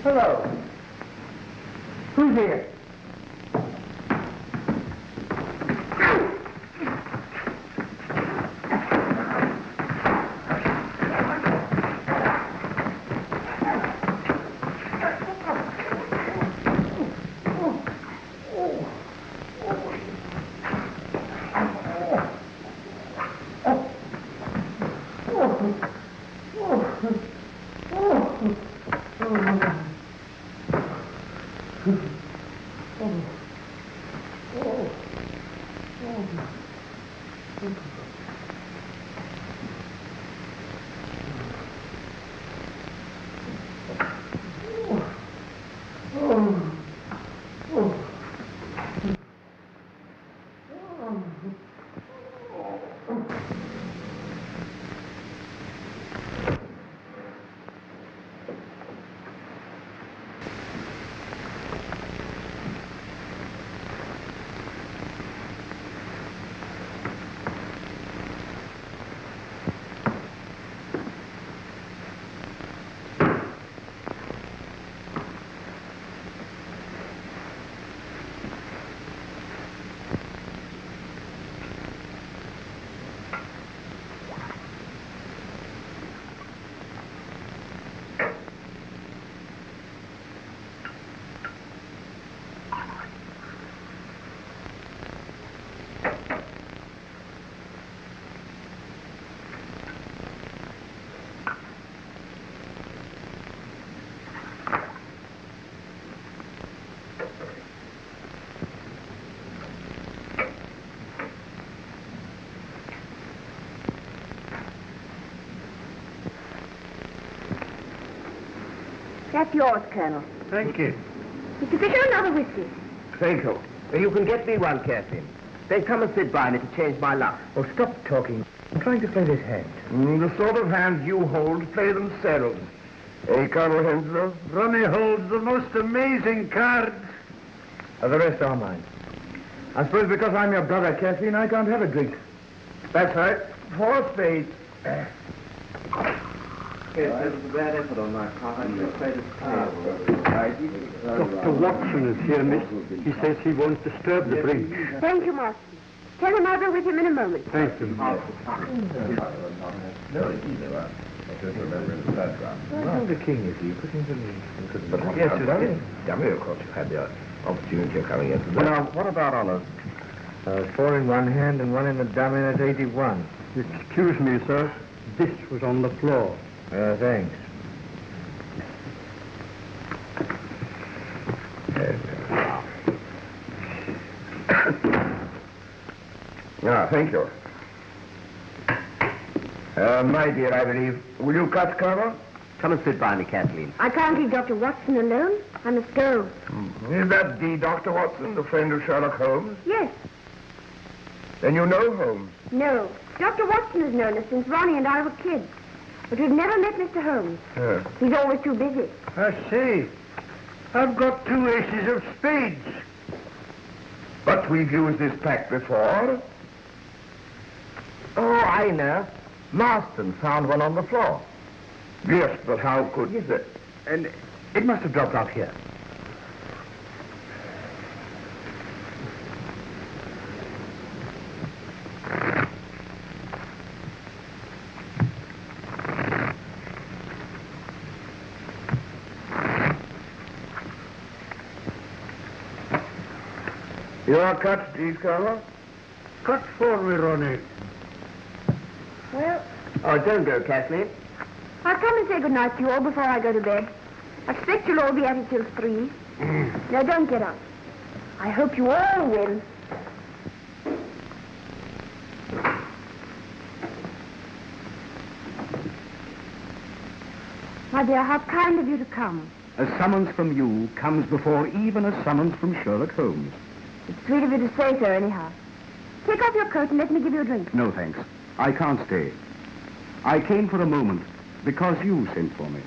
Hello. Who's here? That's yours, Colonel. Thank you. Mr. Fisher, another whiskey. Thank you. You can get me one, Kathleen. Then come and sit by me to change my luck. Oh, stop talking. I'm trying to play this hand. The sort of hands you hold play themselves. Eh, Colonel Henslow? Ronnie holds the most amazing cards. The rest are mine. I suppose because I'm your brother, Kathleen, I can't have a drink. That's right. 4 spades. Yes, it was a bad effort on my part. I'm afraid it's Dr. Watson is here, miss. He says he won't disturb the bridge. Thank you, Master. Tell him I'll be with him in a moment. Thank you. Well, the king is here. Put him to me. Yes, sir. Dummy, of course, you had the opportunity of coming in today. Now, what about honors? 4 in one hand and 1 in the dummy, that's 81. Excuse me, sir. This was on the floor. Thanks. Thank you. My dear, I believe. Will you cut, Colonel? Come and sit by me, Kathleen. I can't leave Dr. Watson alone. I must go. Is that the Dr. Watson, the friend of Sherlock Holmes? Yes. Then you know Holmes? No. Dr. Watson has known us since Ronnie and I were kids. But we've never met Mr. Holmes. He's always too busy. I see. I've got 2 aces of spades. But we've used this pack before. Oh, I know. Marston found one on the floor. Yes, but how could he? And it must have dropped out here. Your cut, please, Colonel. Cut for me, Ronnie. Well, Oh, don't go, Kathleen. I'll come and say good night to you all before I go to bed. I expect you'll all be at it till 3. Now, don't get up. I hope you all win. My dear, how kind of you to come. A summons from you comes before even a summons from Sherlock Holmes. It's sweet of you to say so, anyhow. Take off your coat and let me give you a drink. No, thanks. I can't stay. I came for a moment because you sent for me.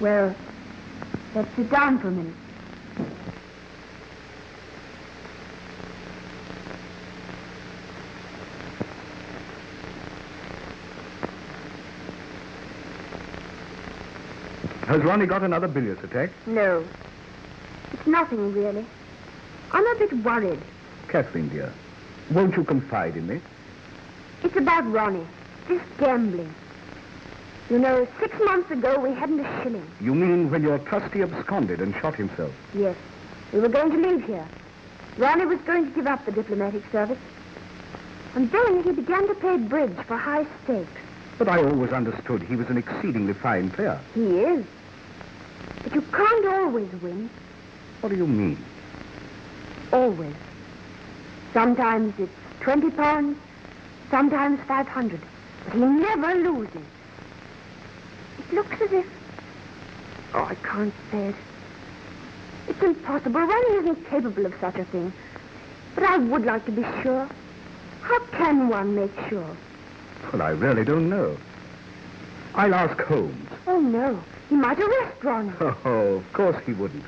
Well, let's sit down for a minute. Has Ronnie got another bilious attack? No. It's nothing, really. I'm a bit worried. Kathleen, dear, won't you confide in me? It's about Ronnie. This gambling. You know, 6 months ago, we hadn't a shilling. You mean when your trustee absconded and shot himself? Yes. We were going to leave here. Ronnie was going to give up the diplomatic service. And then he began to play bridge for high stakes. But I always understood he was an exceedingly fine player. He is. But you can't always win. What do you mean? Always. Sometimes it's £20, sometimes 500. But he never loses. It looks as if... Oh, I can't say it. It's impossible. Ronnie isn't capable of such a thing. But I would like to be sure. How can one make sure? Well, I really don't know. I'll ask Holmes. Oh, no. He might arrest Ronnie. Oh, of course he wouldn't.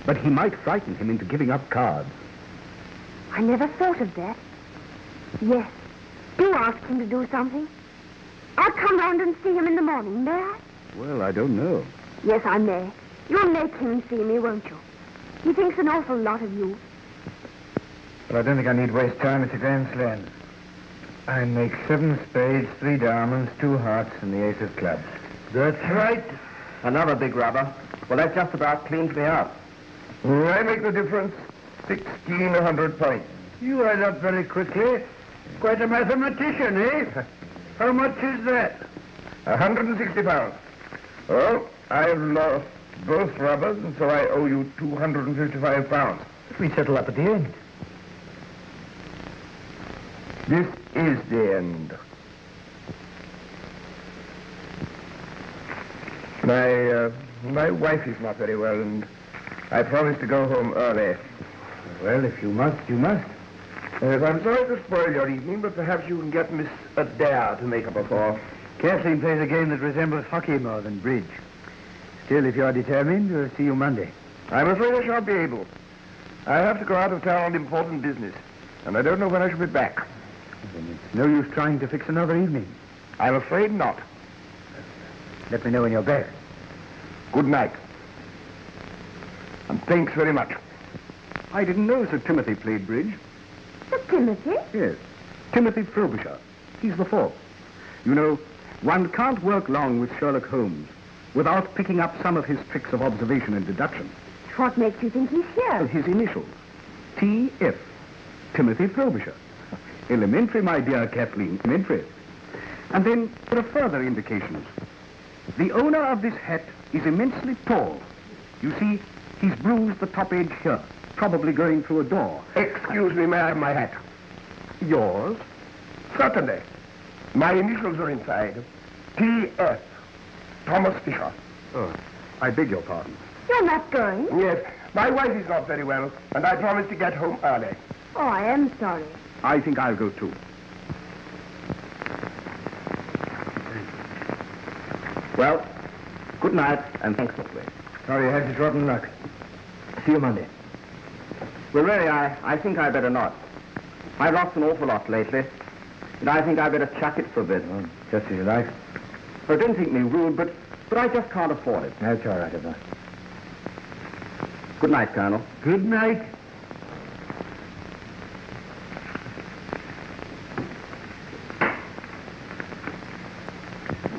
But he might frighten him into giving up cards. I never thought of that. Yes. Do ask him to do something. I'll come round and see him in the morning, may I? Well, I don't know. Yes, I may. You'll make him see me, won't you? He thinks an awful lot of you. But I don't think I need waste time. It's a grand slam. I make 7 spades, 3 diamonds, 2 hearts, and the ace of clubs. That's right. Another big rubber. Well, that just about cleans me up. I make the difference. 1,600 points. You add up very quickly. Quite a mathematician, eh? How much is that? 160 pounds. Well, I've lost both rubbers, and so I owe you 255 pounds. We settle up at the end. This is the end. My wife is not very well, and I promised to go home early. Well, if you must, you must. I'm sorry to spoil your evening, but perhaps you can get Miss Adair to make up a call. Kathleen plays a game that resembles hockey more than bridge. Still, if you're determined, we'll see you Monday. I'm afraid I shan't be able. I have to go out of town on important business, and I don't know when I shall be back. Then it's no use trying to fix another evening. I'm afraid not. Let me know when you're back. Good night. And thanks very much. I didn't know Sir Timothy played bridge. Sir Timothy? Yes. Timothy Frobisher. He's the 4th. You know, one can't work long with Sherlock Holmes without picking up some of his tricks of observation and deduction. What makes you think he's here? His initials. T.F. Timothy Frobisher. Elementary, my dear Kathleen, elementary. And then there are further indications. The owner of this hat is immensely tall. You see, he's bruised the top edge here, probably going through a door. Excuse me, may I have my hat? Yours? Certainly. My initials are inside. T.F. Thomas Fisher. Oh, I beg your pardon. You're not going? Yes, my wife is not very well, and I promised to get home early. Oh, I am sorry. I think I'll go too. Well, good night, and thanks for playing. Sorry you had such rotten luck. See you Monday. Well, really, I think I better not. I've lost an awful lot lately, and I think I better chuck it for a bit. Oh, just as you like. Well, don't think me rude, but I just can't afford it. That's all right, Eva. Good night, Colonel. Good night.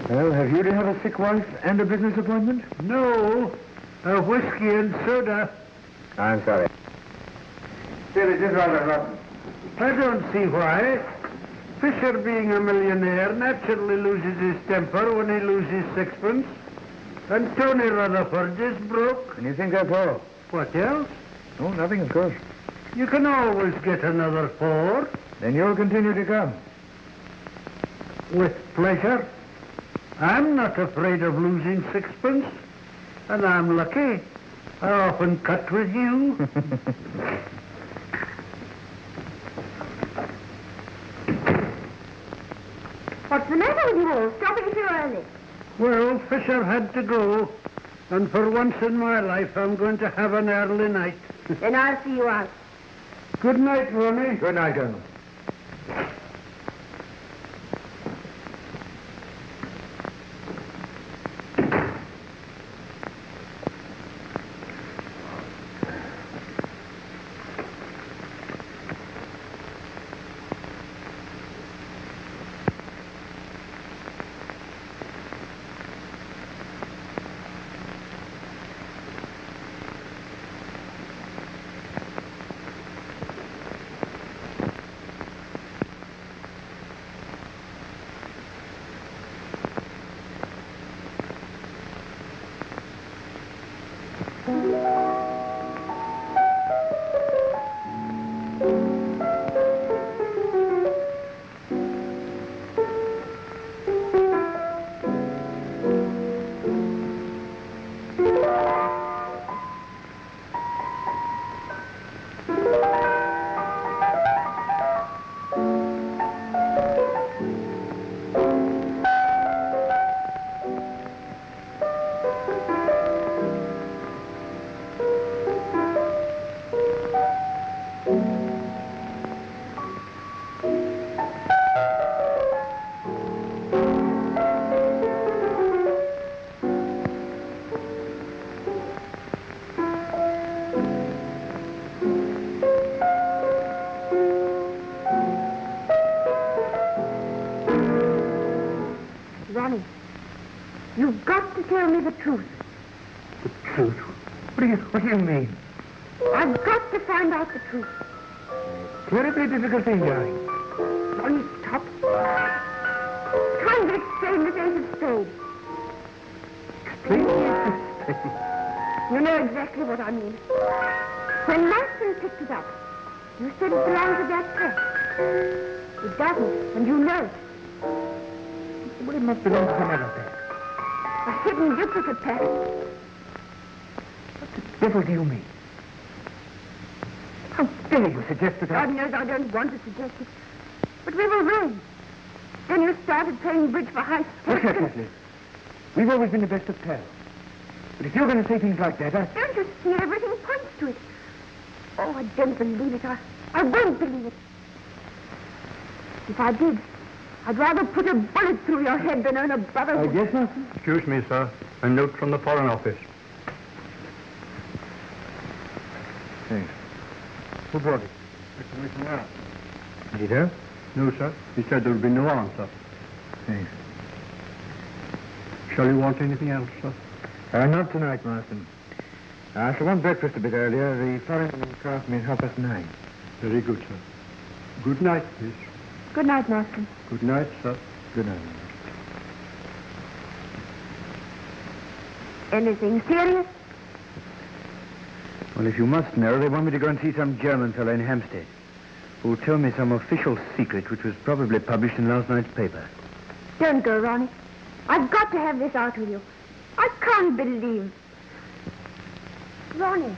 Well, have you to have a sick wife and a business appointment? No, a whiskey and soda. I'm sorry. Still, it is rather rotten. I don't see why. Fisher, being a millionaire, naturally loses his temper when he loses sixpence. And Tony Rutherford is broke. And you think that's all? What else? Oh, nothing, of course. You can always get another 4. Then you'll continue to come. With pleasure. I'm not afraid of losing sixpence. And I'm lucky. I often cut with you. What's the matter with you all? Stopping so early. Well, Fisher had to go. And for once in my life, I'm going to have an early night. Then I'll see you out. Good night, Ronnie. Good night, Colonel. you the truth. The truth? What do you mean? I've got to find out the truth. Terribly difficult thing, darling. Ronnie, stop. Trying to explain this ace of spades. Explain this. You know exactly what I mean. When Marston picked it up, you said it belonged to that pet. It doesn't, and you know it. Well, it must belong to some other pet. A hidden duplicate pet. What the devil do you mean? How dare you suggest that God knows I don't want to suggest it. But we were wrong. Then you started playing bridge for high stakes. Look here, Kathleen. We've always been the best of pals. But if you're going to say things like that, Don't you see everything points to it? Oh, I don't believe it. I won't believe it. If I did, I'd rather put a bullet through your head than earn a brotherhood. Yes, Master? Excuse me, sir. A note from the Foreign Office. Thanks. Who brought it? Mr. Missionary. Is he there? No, sir. He said there would be no answer. Thanks. Shall you want anything else, sir? Not tonight, Marston. I shall want breakfast a bit earlier. The foreign craft me at 9:30. Very good, sir. Good night, miss. Good night, Marston. Good night, sir. Good night. Anything serious? Well, if you must know, they want me to go and see some German fellow in Hampstead who'll tell me some official secret which was probably published in last night's paper. Don't go, Ronnie. I've got to have this out with you. I can't believe. Ronnie.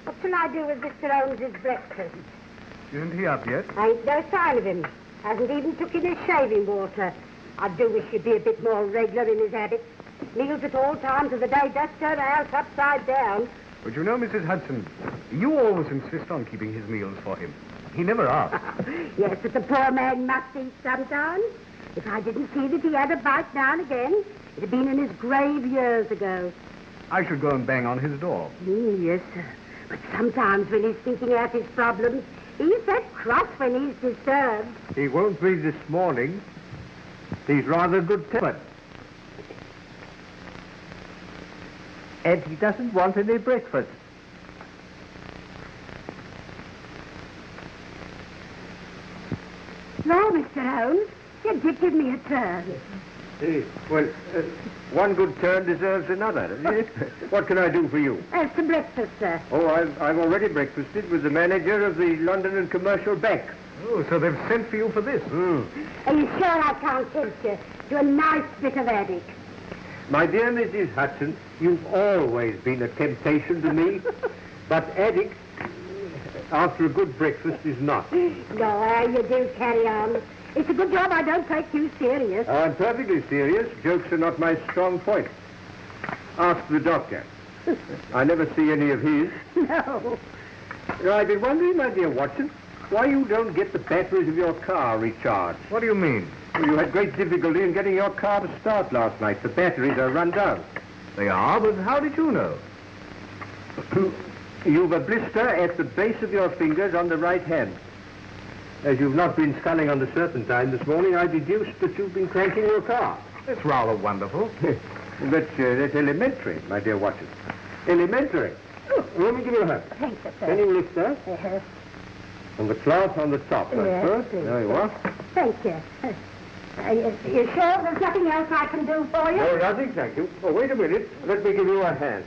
What shall I do with Mr. Holmes's breakfast? Isn't he up yet? I ain't no sign of him. Hasn't even took in his shaving water. I do wish he'd be a bit more regular in his habits. Meals at all times of the day does turn the house upside down. But you know, Mrs. Hudson, you always insist on keeping his meals for him. He never asks. Yes, but the poor man must eat sometimes. If I didn't see that he had a bite now and again, it'd have been in his grave years ago. I should go and bang on his door. Yes, sir. But sometimes when he's thinking out his problems, he's that cross when he's disturbed. He won't be this morning. He's rather good-tempered. And he doesn't want any breakfast. No, Mr. Holmes, you did give me a turn. Well, one good turn deserves another. What can I do for you? As to breakfast, sir. Oh, I've already breakfasted with the manager of the London and Commercial Bank. Oh, so they've sent for you for this? Are you sure I can't tempt you to a nice bit of attic? My dear Mrs. Hudson, you've always been a temptation to me, but attic, after a good breakfast, is not. No, you do carry on. It's a good job I don't take you serious. I'm perfectly serious. Jokes are not my strong point. Ask the doctor. I never see any of his. No. I've been wondering, my dear Watson, why you don't get the batteries of your car recharged. What do you mean? Well, you had great difficulty in getting your car to start last night. The batteries are run down. They are, but how did you know? You've a blister at the base of your fingers on the right hand. As you've not been sculling on the serpentine this morning, I deduced that you've been cranking your car. It's rather wonderful. That's elementary, my dear Watson. Elementary. Oh, let me give you a hand. Thank you, sir. Can you lift that? Yes. And the cloth on the top, that's Yes, good. please. There you are. Thank you. You sure there's nothing else I can do for you? No, nothing, thank you. Oh, wait a minute. Let me give you a hand.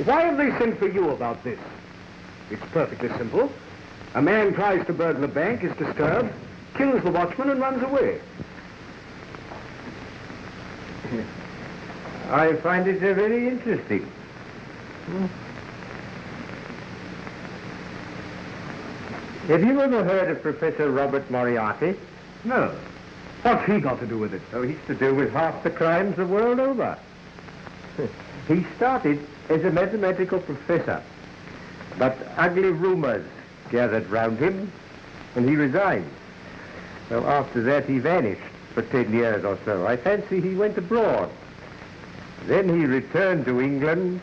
Why have they sent for you about this? It's perfectly simple. A man tries to burgle a bank, is disturbed, kills the watchman, and runs away. I find it very interesting. Have you ever heard of Professor Robert Moriarty? No. What's he got to do with it? Oh, he's to do with half the crimes the world over. He started as a mathematical professor, but ugly rumors gathered round him, and he resigned. Well, after that, he vanished for 10 years or so. I fancy he went abroad. Then he returned to England,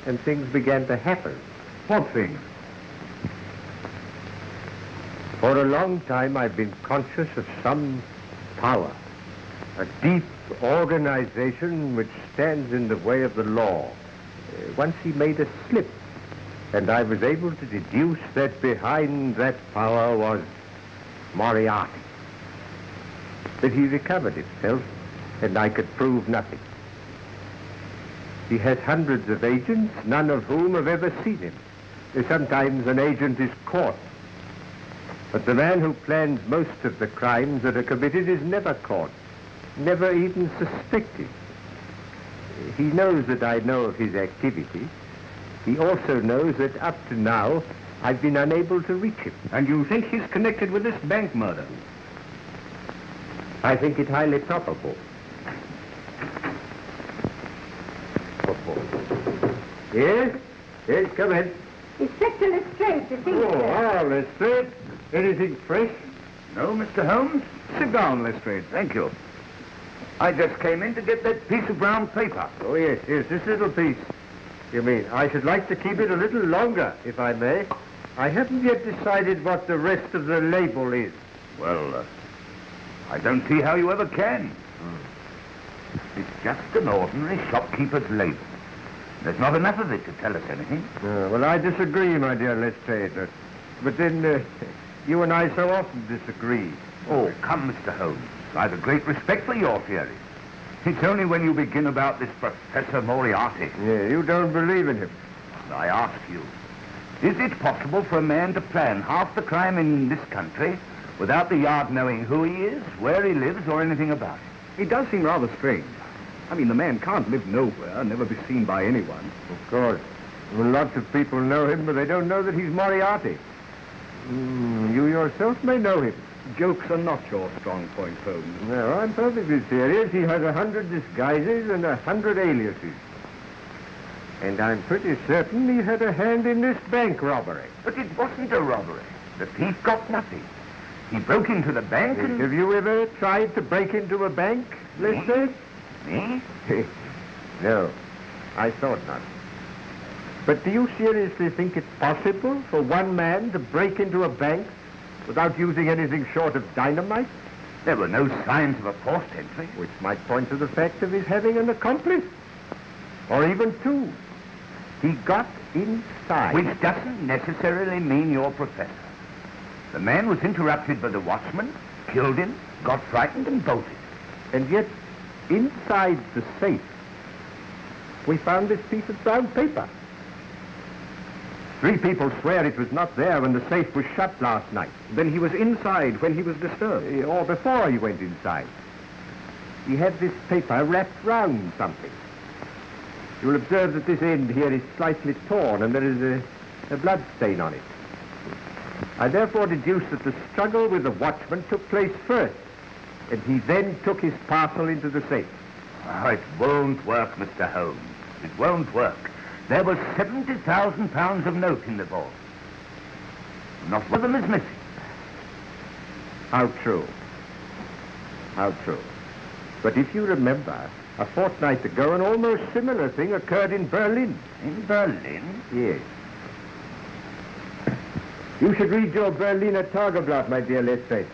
and things began to happen. What thing? For a long time, I've been conscious of some power, a deep organization which stands in the way of the law. Once he made a slip, and I was able to deduce that behind that power was Moriarty. But he recovered himself, and I could prove nothing. He has hundreds of agents, none of whom have ever seen him. Sometimes an agent is caught. But the man who plans most of the crimes that are committed is never caught, never even suspected. He knows that I know of his activity. He also knows that up to now, I've been unable to reach him. And you think he's connected with this bank murder? I think it highly probable. Yes? Yes, come in. Inspector Lestrade, you see, Oh, Lestrade. Anything fresh? No, Mr. Holmes? Sit down, Lestrade. Thank you. I just came in to get that piece of brown paper. Oh, yes, this little piece. You mean, I should like to keep it a little longer, if I may. I haven't yet decided what the rest of the label is. Well, I don't see how you ever can. It's just an ordinary shopkeeper's label. There's not enough of it to tell us anything. Well, I disagree, my dear Lestrade. But then, you and I so often disagree. Oh, come, Mr. Holmes. I've a great respect for your theory. It's only when you begin about this Professor Moriarty. Yeah, you don't believe in him. I ask you, is it possible for a man to plan half the crime in this country without the Yard knowing who he is, where he lives, or anything about it? It does seem rather strange. I mean, the man can't live nowhere, never be seen by anyone. Of course. Well, lots of people know him, but they don't know that he's Moriarty. You yourself may know him. Jokes are not your strong point, Holmes. No, I'm perfectly serious. He has 100 disguises and 100 aliases. And I'm pretty certain he had a hand in this bank robbery. But it wasn't a robbery. The thief got nothing. He broke into the bank and... Have you ever tried to break into a bank, Lestrade? Me? No, I thought not. But do you seriously think it's possible for one man to break into a bank without using anything short of dynamite? There were no signs of a forced entry. Which might point to the fact of his having an accomplice. Or even two. He got inside. Which doesn't necessarily mean you're Professor. The man was interrupted by the watchman, killed him, got frightened and bolted. And yet, inside the safe, we found this piece of brown paper. 3 people swear it was not there when the safe was shut last night. Then he was inside when he was disturbed. Or before he went inside. He had this paper wrapped round something. You'll observe that this end here is slightly torn and there is a blood stain on it. I therefore deduce that the struggle with the watchman took place first, and he then took his parcel into the safe. Oh, it won't work, Mr. Holmes. It won't work. There was £70,000 of note in the vault. Not one of them is missing. How true. How true. But if you remember, a fortnight ago, an almost similar thing occurred in Berlin. In Berlin? Yes. You should read your Berliner Tageblatt, my dear Lestrade.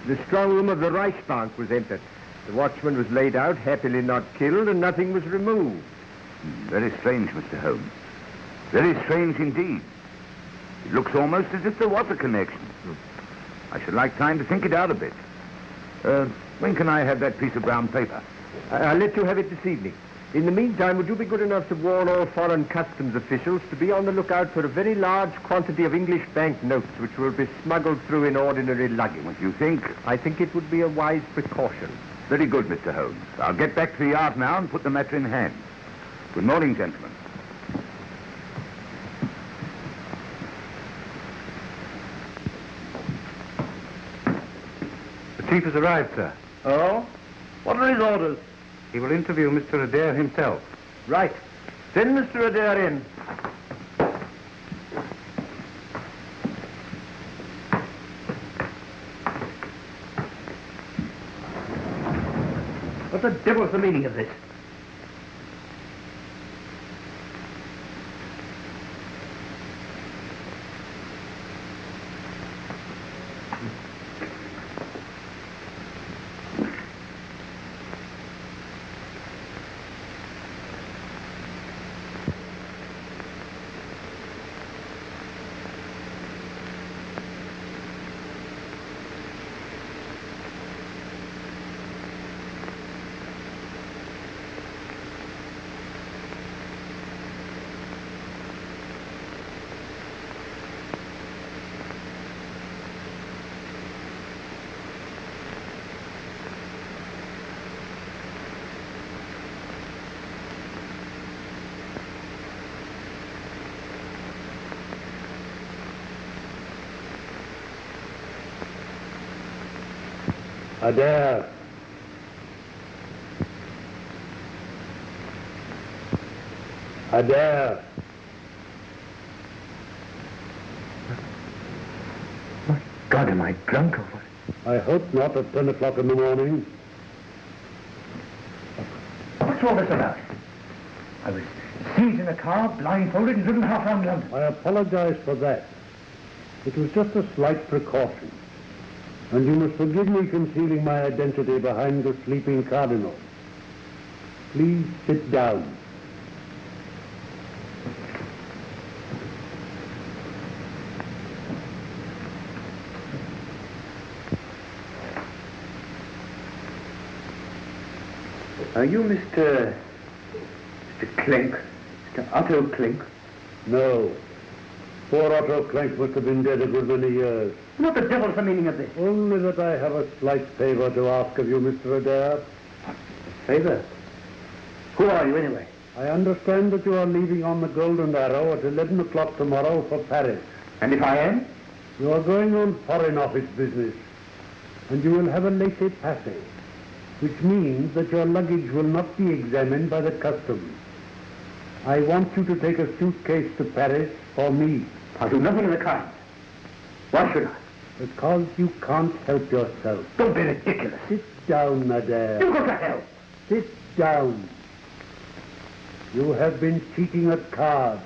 The strong room of the Reichsbank was entered. The watchman was laid out, happily not killed, and nothing was removed. Very strange, Mr. Holmes. Very strange indeed. It looks almost as if there was a connection. I should like time to think it out a bit. When can I have that piece of brown paper? I'll let you have it this evening. In the meantime, would you be good enough to warn all foreign customs officials to be on the lookout for a very large quantity of English banknotes which will be smuggled through in ordinary luggage? What do you think? I think it would be a wise precaution. Very good, Mr. Holmes. I'll get back to the yard now and put the matter in hand. Good morning, gentlemen. The chief has arrived, sir. Oh? What are his orders? He will interview Mr. Adair himself. Right. Send Mr. Adair in. What the devil's the meaning of this? Adair. Adair. My God, am I drunk or what? I hope not at 10 o'clock in the morning. What's all this about? I was seized in a car, blindfolded, and driven half around London. I apologize for that. It was just a slight precaution. And you must forgive me concealing my identity behind the sleeping Cardinal. Please sit down. Are you Mr. Clink? Mr. Otto Clink? No. Poor Otto Clank must have been dead a good many years. What the devil's the meaning of this? Only that I have a slight favor to ask of you, Mr. Adair. Favor? Who are you, anyway? I understand that you are leaving on the Golden Arrow at 11 o'clock tomorrow for Paris. And if I am? You are going on Foreign Office business, and you will have a laissez-passer, which means that your luggage will not be examined by the customs. I want you to take a suitcase to Paris for me. I'll do nothing of the kind. Why should I? Because you can't help yourself. Don't be ridiculous. Sit down, Adair. You go to hell. Sit down. You have been cheating at cards.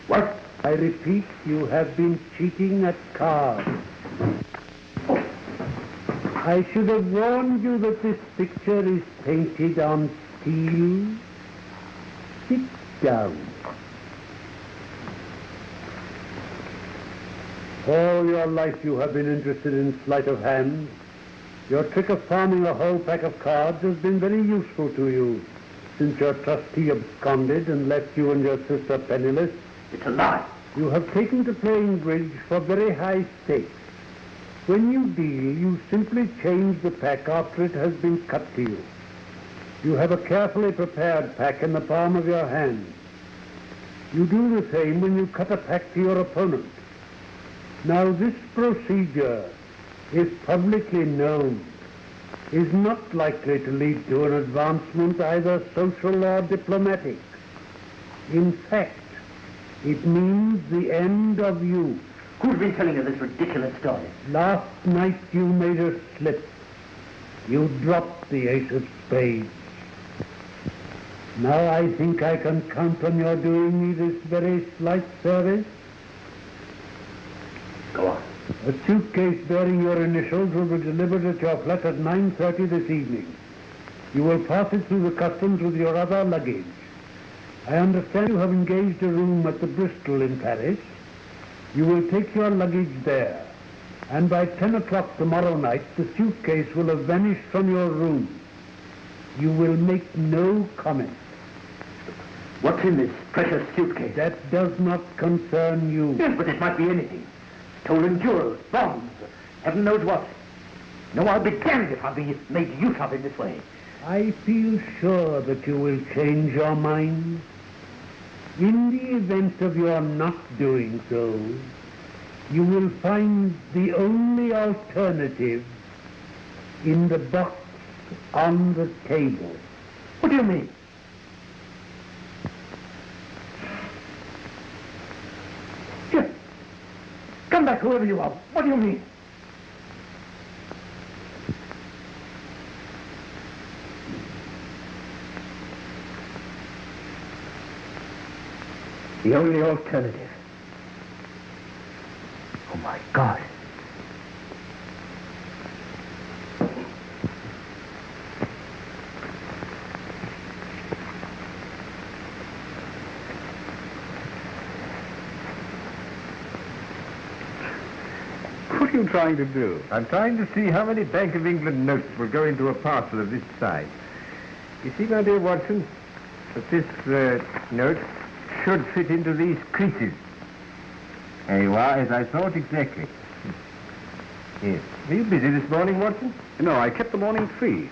What? I repeat, you have been cheating at cards. I should have warned you that this picture is painted on steel. Sit down. All your life you have been interested in sleight of hand. Your trick of palming a whole pack of cards has been very useful to you since your trustee absconded and left you and your sister penniless. It's a lie. You have taken to playing bridge for very high stakes. When you deal, you simply change the pack after it has been cut to you. You have a carefully prepared pack in the palm of your hand. You do the same when you cut a pack to your opponent. Now, this procedure, if publicly known, is not likely to lead to an advancement either social or diplomatic. In fact, it means the end of you. Who's been telling you this ridiculous story? Last night you made a slip. You dropped the ace of spades. Now I think I can count on your doing me this very slight service. Go on. A suitcase bearing your initials will be delivered at your flat at 9:30 this evening. You will pass it through the customs with your other luggage. I understand you have engaged a room at the Bristol in Paris. You will take your luggage there, and by 10 o'clock tomorrow night, the suitcase will have vanished from your room. You will make no comment. What's in this precious suitcase? That does not concern you. Yes, but it might be anything. Stolen jewels, bonds, heaven knows what. No, I'll be damned if I'll be made use of in this way. I feel sure that you will change your mind. In the event of your not doing so, you will find the only alternative in the box on the table. What do you mean? Here, come back, whoever you are. What do you mean? The only alternative. Oh, my God. What are you trying to do? I'm trying to see how many Bank of England notes will go into a parcel of this size. You see, my dear Watson, that this note should fit into these creases. There you are, as I thought exactly. Yes. Are you busy this morning, Watson? No, I kept the morning free.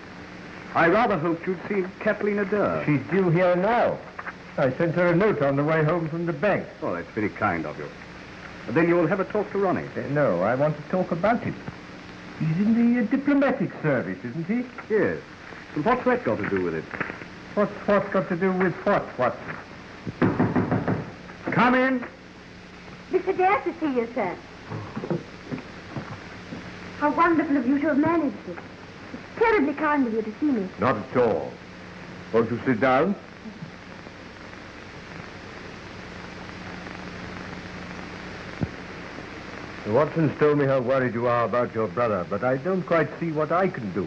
I rather hoped you'd see Kathleen Adair. She's due here now. I sent her a note on the way home from the bank. Oh, that's very kind of you. Then you'll have a talk to Ronnie. No, I want to talk about him. He's in the diplomatic service, isn't he? Yes. And what's that got to do with it? What's got to do with what, Watson? Come in. Mr. Dare to see you, sir. How wonderful of you to have managed it. It's terribly kind of you to see me. Not at all. Won't you sit down? Watson's told me how worried you are about your brother, but I don't quite see what I can do.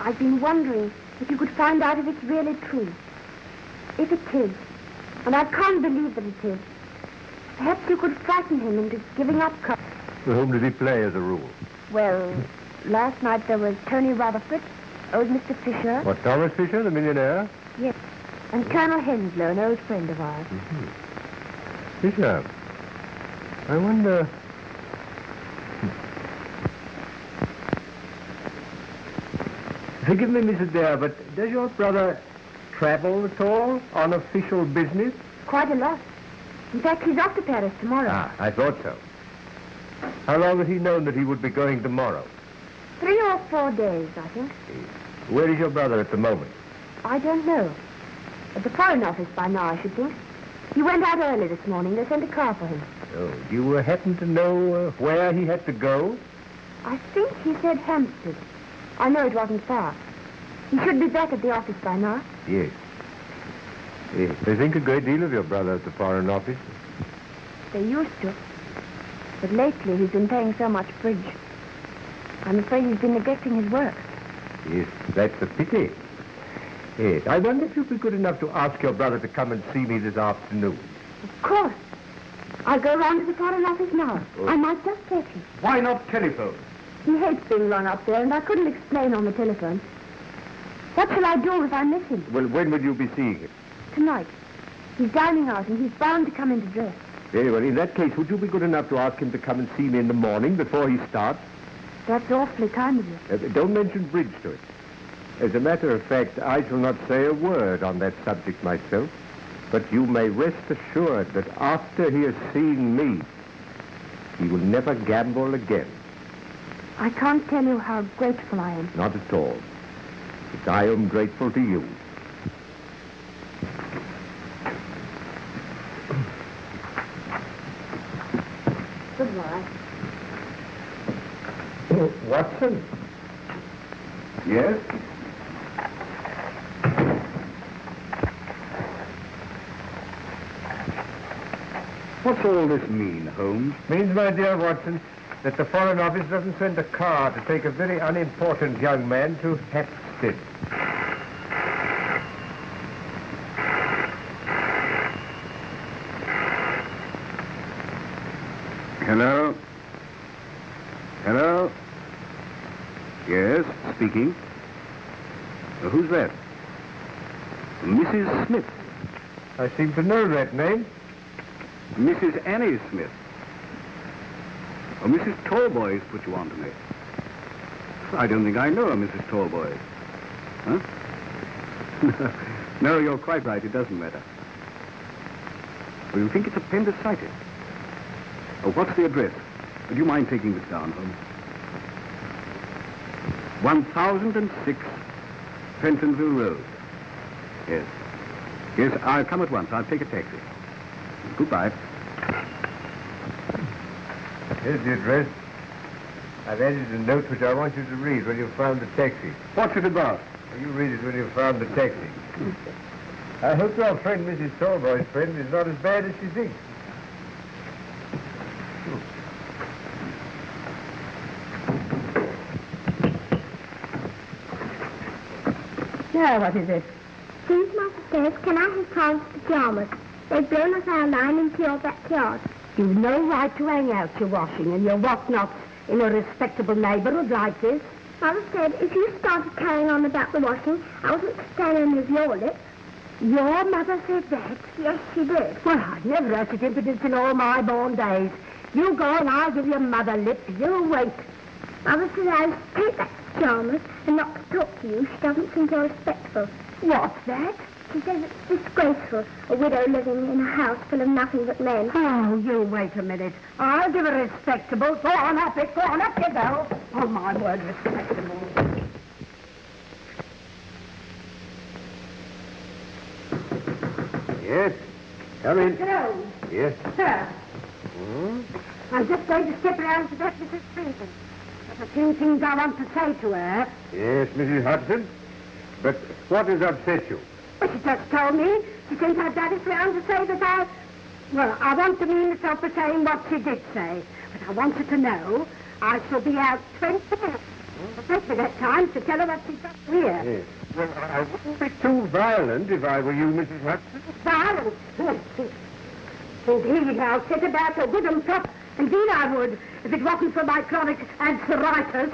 I've been wondering if you could find out if it's really true. If it is, and I can't believe that it is, perhaps you could frighten him into giving up cover. Whom did he play as a rule? Well, last night there was Tony Rutherford, old Mr. Fisher. What, Thomas Fisher, the millionaire? Yes, and Colonel Henslow, an old friend of ours. Mm-hmm. Fisher. I wonder... Forgive me, Mrs. Dare, but does your brother travel at all on official business? Quite a lot. In fact, he's off to Paris tomorrow. Ah, I thought so. How long has he known that he would be going tomorrow? 3 or 4 days, I think. Where is your brother at the moment? I don't know. At the Foreign Office by now, I should think. He went out early this morning. They sent a car for him. Oh, do you happen to know where he had to go? I think he said Hampstead. I know it wasn't far. He should be back at the office by now. Yes. Yes. They think a great deal of your brother at the Foreign Office. They used to. But lately he's been playing so much bridge. I'm afraid he's been neglecting his work. Yes, that's a pity. Yes, I wonder if you'd be good enough to ask your brother to come and see me this afternoon. Of course. I'll go round to the Foreign Office now. I might just take him. Why not telephone? He hates being rung up there, and I couldn't explain on the telephone. What shall I do if I miss him? Well, when will you be seeing him? Tonight. He's dining out, and he's bound to come in to dress. Very well. In that case, would you be good enough to ask him to come and see me in the morning before he starts? That's awfully kind of you. Don't mention bridge to it. As a matter of fact, I shall not say a word on that subject myself. But you may rest assured that after he has seen me, he will never gamble again. I can't tell you how grateful I am. Not at all. It's I am grateful to you. Goodbye. Watson? Yes? What's all this mean, Holmes? Means, my dear Watson, that the Foreign Office doesn't send a car to take a very unimportant young man to Hampstead. Hello? Hello? Yes, speaking. Who's that? Mrs. Smith. I seem to know that name. Mrs. Annie Smith. Oh, Mrs. Talboys put you on to me. I don't think I know a Mrs. Talboys. Huh? No, you're quite right. It doesn't matter. Well, you think it's appendicitis? Oh, what's the address? Would you mind taking this down, Holmes? 1006 Pentonville Road. Yes. Yes, I'll come at once. I'll take a taxi. Goodbye. Here's the address. I've added a note which I want you to read when you've found the taxi. What's it about? You read it when you've found the taxi. I hope your friend, Mrs. Talboy's friend, is not as bad as she thinks. Now, what is it? Please, Master says, can I have Carl's pajamas? They've blown us our line into your backyard. You've no right to hang out your washing and your whatnots in a respectable neighbourhood like this. Mother said if you started carrying on about the washing, I wasn't to stand any of your lips. Your mother said that? Yes, she did. Well, I've never had such impudence in all my born days. You go and I'll give your mother lip. You wait. Mother said I was to take back the pajamas and not to talk to you. She doesn't think you're respectful. What's that? She says it's disgraceful, a widow living in a house full of nothing but men. Oh, you wait a minute. I'll give her respectable. Go on up it. Go on up you go. Oh, my word, respectable. Yes? Come in. Hello. Yes? Sir, Hmm? I'm just going to step round to that Mrs. Freeman. There's a few things I want to say to her. Yes, Mrs. Hudson. But what has upset you? But she just told me she sent her daddy round to say that I want to mean myself for saying what she did say. But I want her to know I shall be out 20 minutes. It takes me that time to tell her what she's got here. Yes. Well, I wouldn't be too violent if I were you, Mrs. Hudson. Violence. Indeed, I'll sit about her good and prop. Indeed, I would, if it wasn't for my chronic arthritis.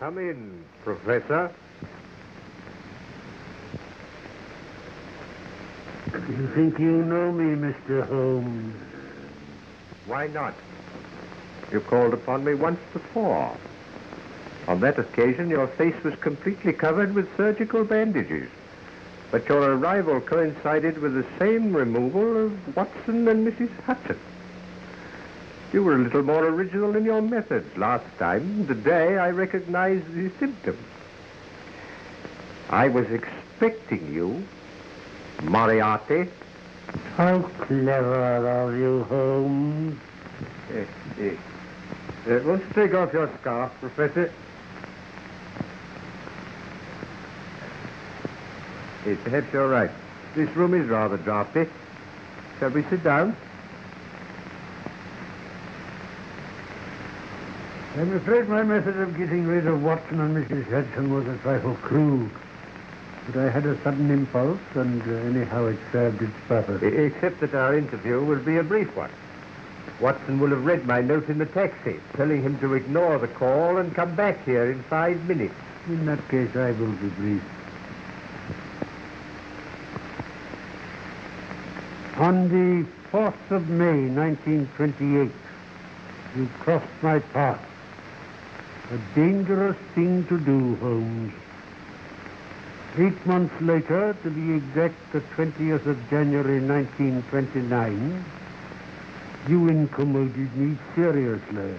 Come in, Professor. You think you know me, Mr. Holmes? Why not? You called upon me once before. On that occasion, your face was completely covered with surgical bandages. But your arrival coincided with the same removal of Watson and Mrs. Hudson. You were a little more original in your methods last time. Today, I recognized the symptoms. I was expecting you, Moriarty. How clever of you, Holmes. Won't you take off your scarf, Professor? Perhaps you're right. This room is rather draughty. Shall we sit down? I'm afraid my method of getting rid of Watson and Mrs. Hudson was a trifle crude. But I had a sudden impulse, and anyhow it served its purpose. Except that our interview will be a brief one. Watson will have read my note in the taxi, telling him to ignore the call and come back here in 5 minutes. In that case, I will be brief. On the 4th of May, 1928, you crossed my path. A dangerous thing to do, Holmes. 8 months later, to be exact, the 20th of January, 1929, you incommoded me seriously.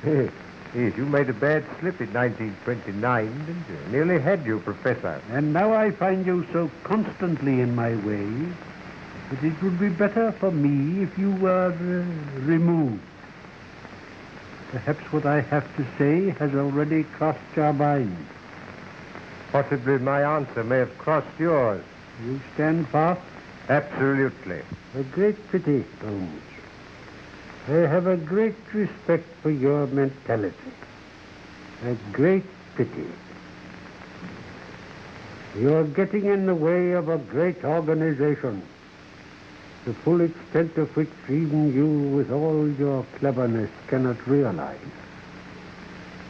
Yes, you made a bad slip in 1929, didn't you? Nearly had you, Professor. And now I find you so constantly in my way that it would be better for me if you were removed. Perhaps what I have to say has already crossed your mind. Possibly my answer may have crossed yours. You stand fast? Absolutely. A great pity, Holmes. I have a great respect for your mentality. A great pity. You're getting in the way of a great organization, the full extent of which even you, with all your cleverness, cannot realize.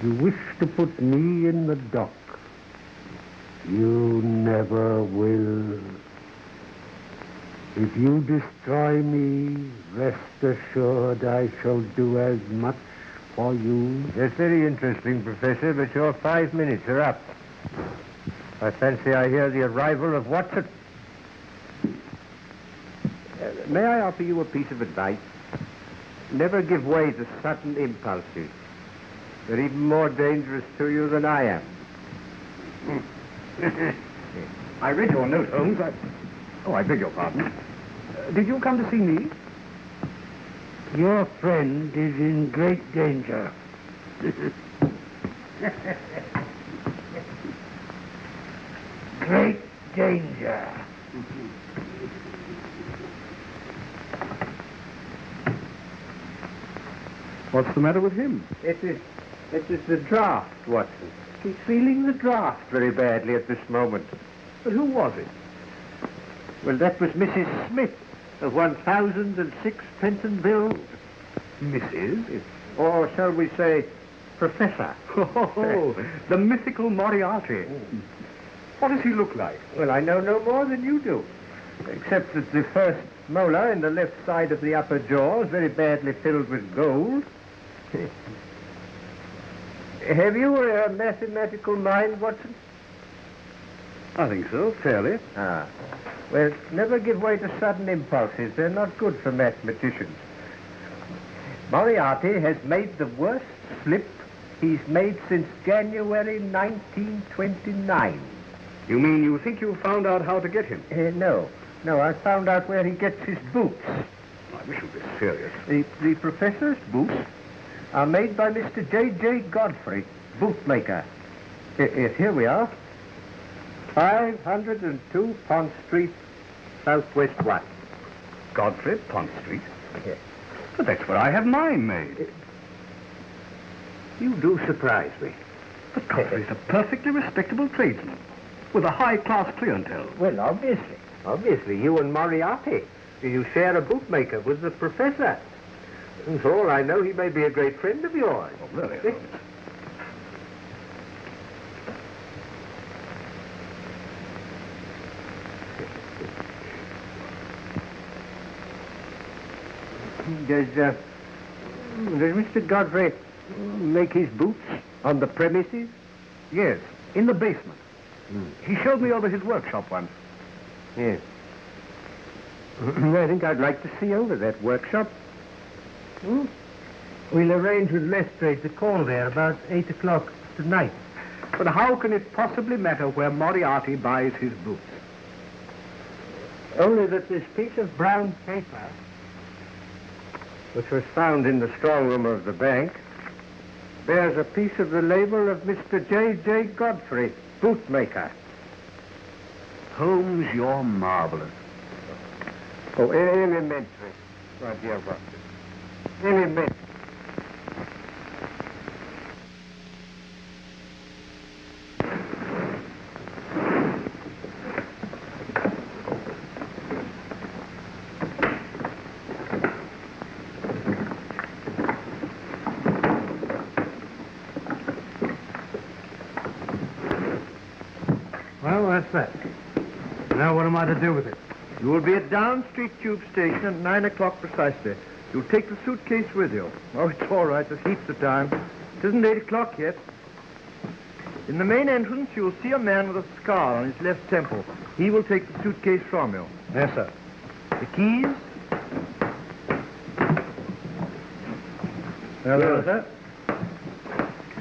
You wish to put me in the dock. You never will. If you destroy me, rest assured I shall do as much for you. That's very interesting, Professor, but your 5 minutes are up. I fancy I hear the arrival of Watson. May I offer you a piece of advice? Never give way to sudden impulses. They're even more dangerous to you than I am. I read your note, Holmes. I beg your pardon. Did you come to see me? Your friend is in great danger. Great danger. What's the matter with him? It is the draft, Watson. He's feeling the draft very badly at this moment. But who was it? Well, that was Mrs. Smith of 1,006 Penton Bills. Mrs.? Or shall we say, Professor. Oh, the mythical Moriarty. What does he look like? Well, I know no more than you do. Except that the first molar in the left side of the upper jaw is very badly filled with gold. Have you a mathematical mind, Watson? I think so, fairly. Ah. Well, never give way to sudden impulses. They're not good for mathematicians. Moriarty has made the worst slip he's made since January 1929. You mean you think you found out how to get him? No. No, I found out where he gets his boots. I wish you'd be serious. The professor's boots are made by Mr. J.J. Godfrey, bootmaker. Here we are. 502 Pont Street, Southwest 1. Godfrey, Pont Street? Yes. But that's where I have mine made. You do surprise me. But Godfrey's a perfectly respectable tradesman with a high-class clientele. Well, obviously. Obviously, you and Moriarty. You share a bootmaker with the professor. And for all I know, he may be a great friend of yours. Oh, really? Does Mr. Godfrey make his boots on the premises? Yes, in the basement. He showed me over his workshop once. Yes. I think I'd like to see over that workshop. We'll arrange with Lestrade to call there about 8 o'clock tonight. But how can it possibly matter where Moriarty buys his boots? Only that this piece of brown paper, which was found in the strong room of the bank, bears a piece of the label of Mr. J.J. Godfrey, bootmaker. Holmes, you're marvelous. Oh, elementary, my dear Watson. Elementary. That's that. Now what am I to do with it? You will be at Down Street Tube Station at 9 o'clock precisely. You'll take the suitcase with you. Oh, it's all right. There's heaps of time. It isn't 8 o'clock yet. In the main entrance, you'll see a man with a scar on his left temple. He will take the suitcase from you. Yes, sir. The keys? Hello, sir.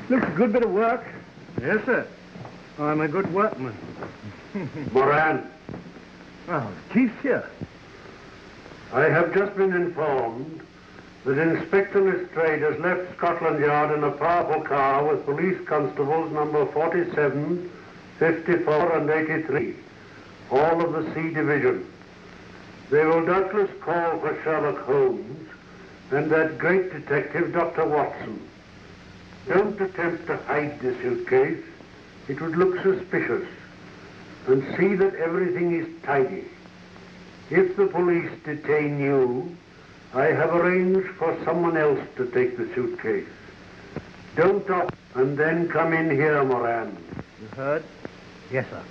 Looks a good bit of work. Yes, sir. I'm a good workman. Moran, Well, the chief's here. I have just been informed that Inspector Lestrade has left Scotland Yard in a powerful car with police constables number 47, 54 and 83, all of the C Division. They will doubtless call for Sherlock Holmes and that great detective, Dr. Watson. Don't attempt to hide the suitcase. It would look suspicious. And see that everything is tidy. If the police detain you, I have arranged for someone else to take the suitcase. Don't talk, and then come in here, Moran. You heard? Yes, sir.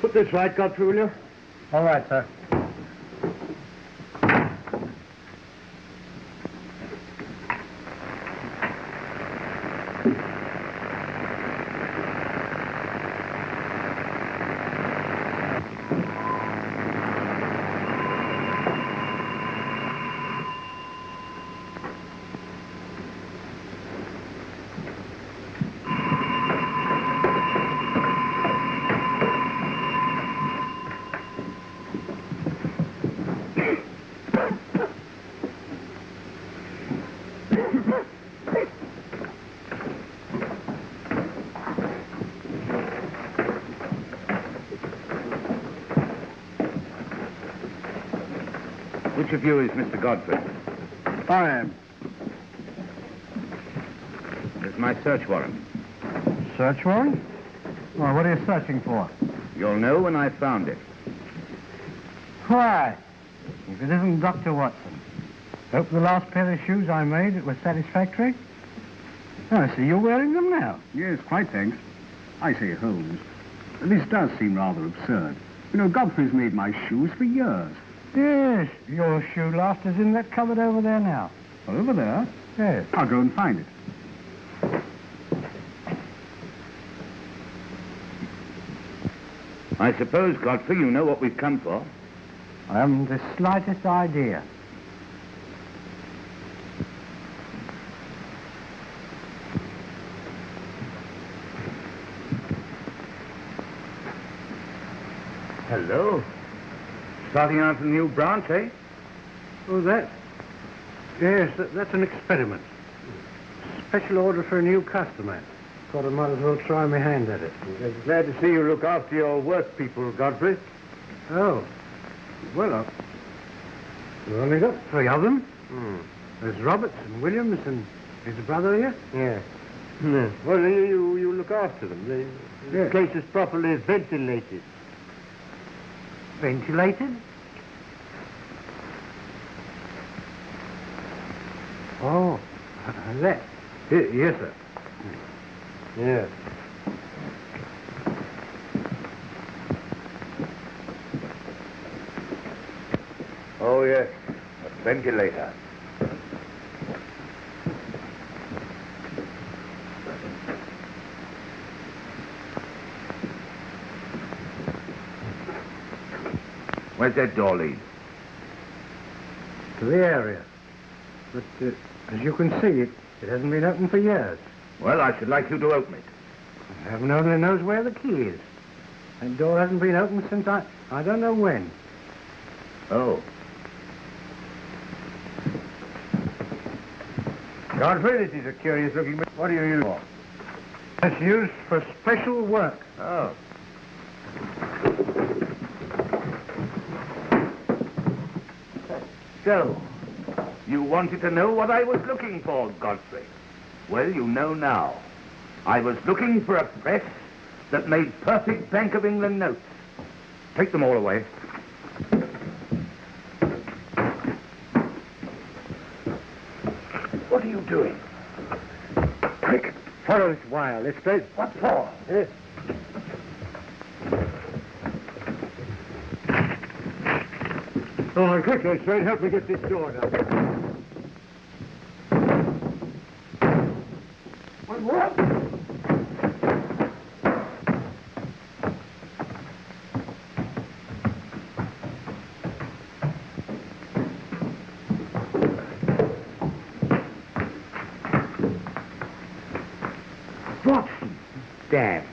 Put this right, Godfrey, will you? All right, sir. Which of you is Mr. Godfrey? I am. There's my search warrant. Search warrant? Well, what are you searching for? You'll know when I've found it. Why? If it isn't Dr. Watson. Hope the last pair of shoes I made it was satisfactory. Oh, I see you're wearing them now. Yes, quite thanks. I say, Holmes, this does seem rather absurd. You know, Godfrey's made my shoes for years. Yes, your shoe last is in that cupboard over there now. Over there? Yes. I'll go and find it. I suppose, Godfrey, you know what we've come for. I haven't the slightest idea. Hello. Starting out a new branch, eh? Oh, that? Yes, that's an experiment. Special order for a new customer. Thought I might as well try my hand at it. Glad to see you look after your work people, Godfrey. Oh. Well, we've only got 3 of them. There's Roberts and Williams and his brother here. Yeah. Well, you look after them. The place is properly ventilated. Ventilated? Oh, that. Yes, sir. Yes. Oh, yes. A ventilator. Where's that door lead? To the area. But as you can see, it hasn't been opened for years. Well, I should like you to open it. Heaven only knows where the key is. That door hasn't been opened since I don't know when. Oh. Godfrey, this is a curious looking... What do you use for? That's used for special work. Oh. So, you wanted to know what I was looking for, Godfrey. Well, you know now. I was looking for a press that made perfect Bank of England notes. Take them all away. What are you doing? Quick, Follow this wire, Lestrade. what for? Yes. Oh, quick, Lestrade. Help me get this door down. What? Watson. Damn.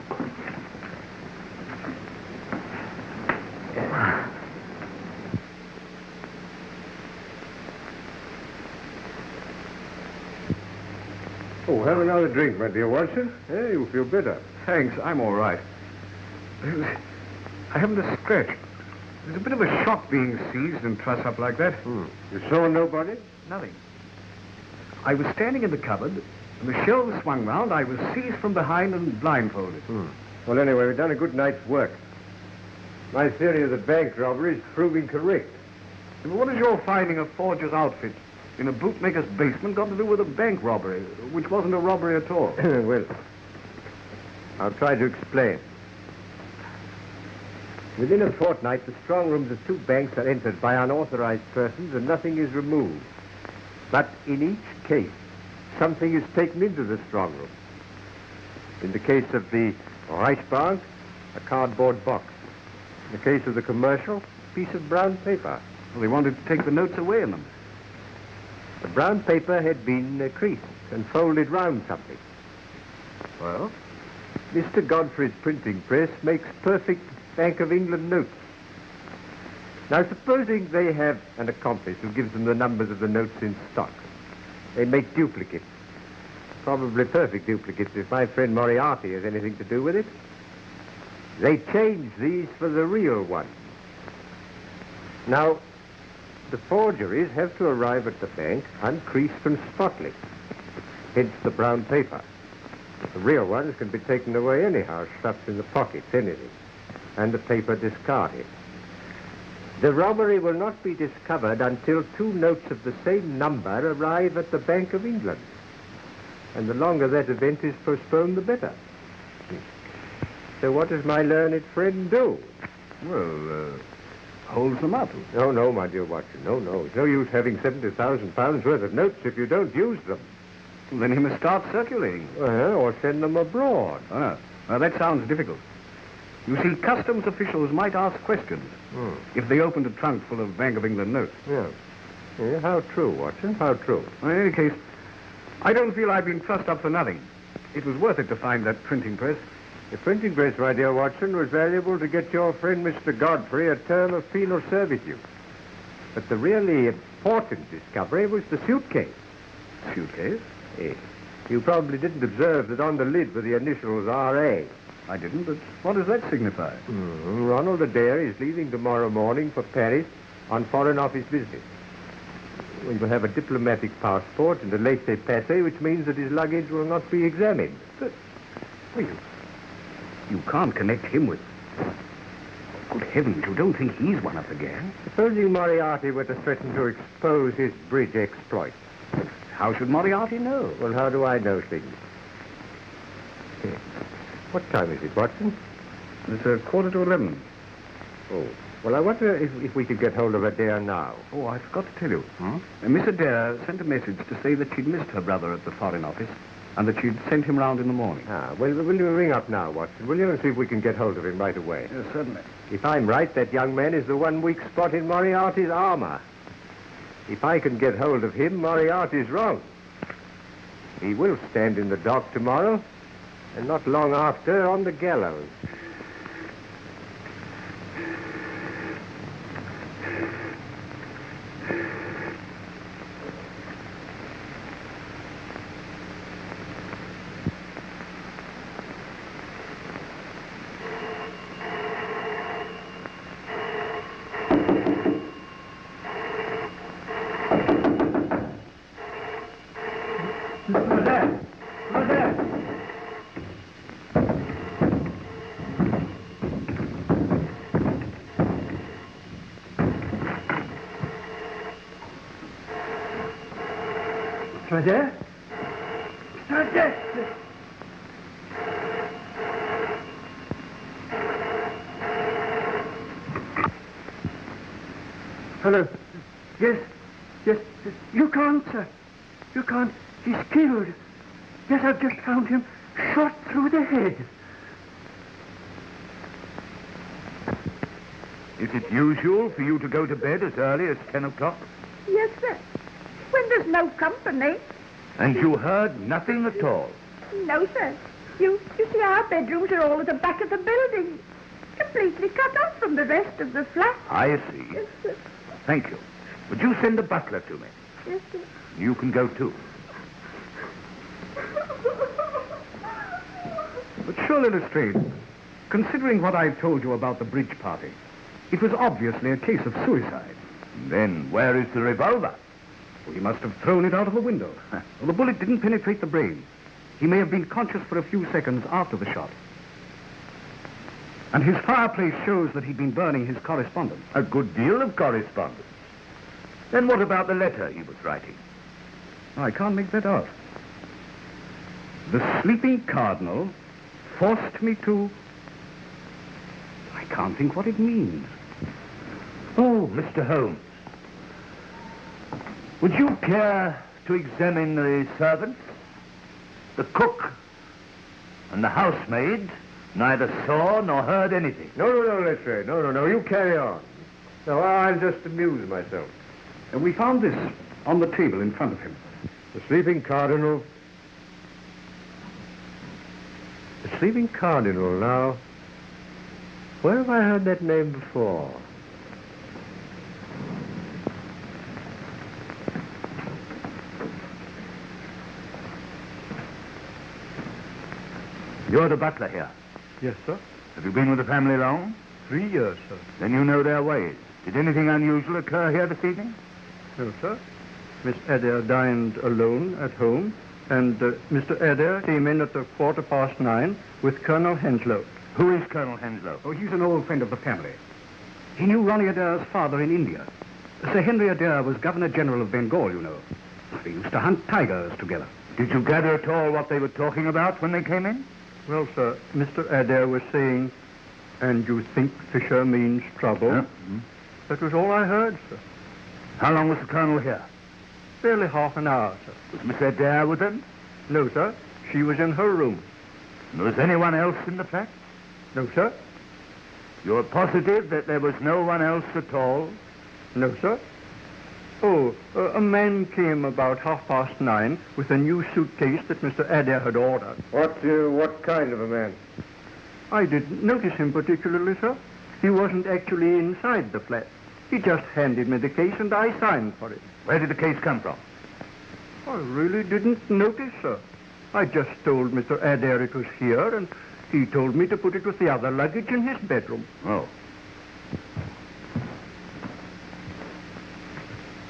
Oh, have another drink, my dear Watson. Hey, you feel better. Thanks, I'm all right. I haven't a scratch. There's a bit of a shock being seized and trussed up like that. You saw nobody? Nothing. I was standing in the cupboard, and the shelves swung round. I was seized from behind and blindfolded. Well, anyway, we've done a good night's work. My theory of the bank robbery is proving correct. But what has your finding a forger's outfit in a bootmaker's basement got to do with a bank robbery, which wasn't a robbery at all? Well, I'll try to explain. Within a fortnight, the strong rooms of two banks are entered by unauthorized persons and nothing is removed. But in each case, something is taken into the strong room. In the case of the Reichsbank, a cardboard box. In the case of the commercial, a piece of brown paper. Well, they wanted to take the notes away in them. The brown paper had been creased and folded round something. Well? Mr. Godfrey's printing press makes perfect Bank of England notes. Now, supposing they have an accomplice who gives them the numbers of the notes in stock. They make duplicates. Probably perfect duplicates if my friend Moriarty has anything to do with it. They change these for the real one. Now, the forgeries have to arrive at the bank uncreased and spotless. Hence the brown paper. The real ones can be taken away anyhow, stuffed in the pockets, anything. And the paper discarded. The robbery will not be discovered until two notes of the same number arrive at the Bank of England. And the longer that event is postponed, the better. So what does my learned friend do? Well, holds them up. No, my dear Watson, no. It's no use having £70,000 worth of notes if you don't use them. Well, then he must start circulating. Or send them abroad. Oh, no. Well, that sounds difficult. You see, customs officials might ask questions if they opened a trunk full of Bank of England notes. Yeah, how true, Watson, how true. Well, in any case, I don't feel I've been trussed up for nothing. It was worth it to find that printing press. The printing press, my dear Watson, was valuable to get your friend Mr. Godfrey a term of penal servitude. But the really important discovery was the suitcase. Suitcase? Yes. You probably didn't observe that on the lid were the initials R.A. I didn't, but what does that signify? Ronald Adair is leaving tomorrow morning for Paris on Foreign Office business. He will have a diplomatic passport and a laissez-passer, which means that his luggage will not be examined. But, well, you can't connect him with... Good heavens, you don't think he's one of the gang? Supposing Moriarty were to threaten to expose his bridge exploit. How should Moriarty know? Well, how do I know things? What time is it, Watson? It's 11:15. Oh. Well, I wonder if we could get hold of Adair now. Oh, I forgot to tell you. Miss Adair sent a message to say that she'd missed her brother at the Foreign Office and that she'd sent him round in the morning. Well, will you ring up now, Watson? Will you, and see if we can get hold of him right away? Yes, certainly. If I'm right, that young man is the one weak spot in Moriarty's armor. If I can get hold of him, Moriarty's wrong. He will stand in the dock tomorrow, and not long after on the gallows. Mr. Adair? Mr. Adair! Hello. Yes. You can't, sir. You can't. He's killed. Yes, I've just found him shot through the head. Is it usual for you to go to bed as early as 10 o'clock? Yes, sir. When there's no company. And you heard nothing at all? No, sir. You see, our bedrooms are all at the back of the building. Completely cut off from the rest of the flat. I see. Yes, sir. Thank you. Would you send a butler to me? Yes, sir. You can go too. But surely, Lestrade, considering what I've told you about the bridge party, it was obviously a case of suicide. Then where is the revolver? Well, he must have thrown it out of the window. Well, the bullet didn't penetrate the brain. He may have been conscious for a few seconds after the shot. And his fireplace shows that he'd been burning his correspondence. A good deal of correspondence. Then what about the letter he was writing? I can't make that out. The sleeping Cardinal forced me to... I can't think what it means. Oh, Mr. Holmes. Would you care to examine the servants? The cook and the housemaid neither saw nor heard anything. No, Lestrade. No. You carry on. No, I'll just amuse myself. And we found this on the table in front of him. The sleeping Cardinal. The sleeping Cardinal, now. Where have I heard that name before? You're the butler here. Yes, sir. Have you been with the family long? 3 years, sir. Then you know their ways. Did anything unusual occur here this evening? No, sir. Miss Adair dined alone at home, and Mr. Adair came in at 9:15 with Colonel Henslow. Who is Colonel Henslow? Oh, he's an old friend of the family. He knew Ronnie Adair's father in India. Sir Henry Adair was Governor General of Bengal, you know. They used to hunt tigers together. Did you gather at all what they were talking about when they came in? Well, sir, Mr. Adair was saying, "And you think Fisher means trouble?" Yeah. That was all I heard, sir. How long was the Colonel here? Barely half an hour, sir. Was Miss Adair with them? No, sir. She was in her room. Was anyone else in the flat? No, sir. You're positive that there was no one else at all? No, sir. Oh, a man came about 9:30 with a new suitcase that Mr. Adair had ordered. What kind of a man? I didn't notice him particularly, sir. He wasn't actually inside the flat. He just handed me the case and I signed for it. Where did the case come from? I really didn't notice, sir. I just told Mr. Adair it was here, and he told me to put it with the other luggage in his bedroom. Oh.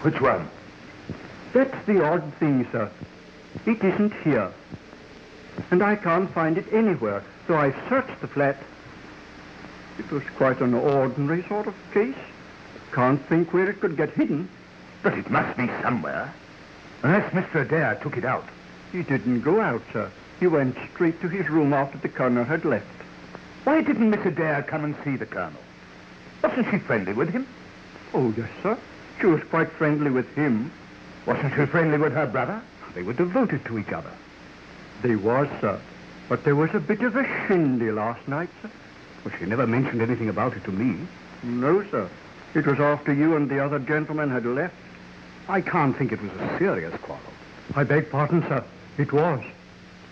Which one? That's the odd thing, sir. It isn't here. And I can't find it anywhere, so I've searched the flat. It was quite an ordinary sort of case. Can't think where it could get hidden. But it must be somewhere. Unless Mr. Adair took it out. He didn't go out, sir. He went straight to his room after the Colonel had left. Why didn't Miss Adair come and see the Colonel? Wasn't she friendly with him? Oh, yes, sir. She was quite friendly with him. Wasn't she friendly with her brother? They were devoted to each other. They was, sir. But there was a bit of a shindy last night, sir. Well, she never mentioned anything about it to me. No, sir. It was after you and the other gentleman had left. I can't think it was a serious quarrel. I beg pardon, sir. It was.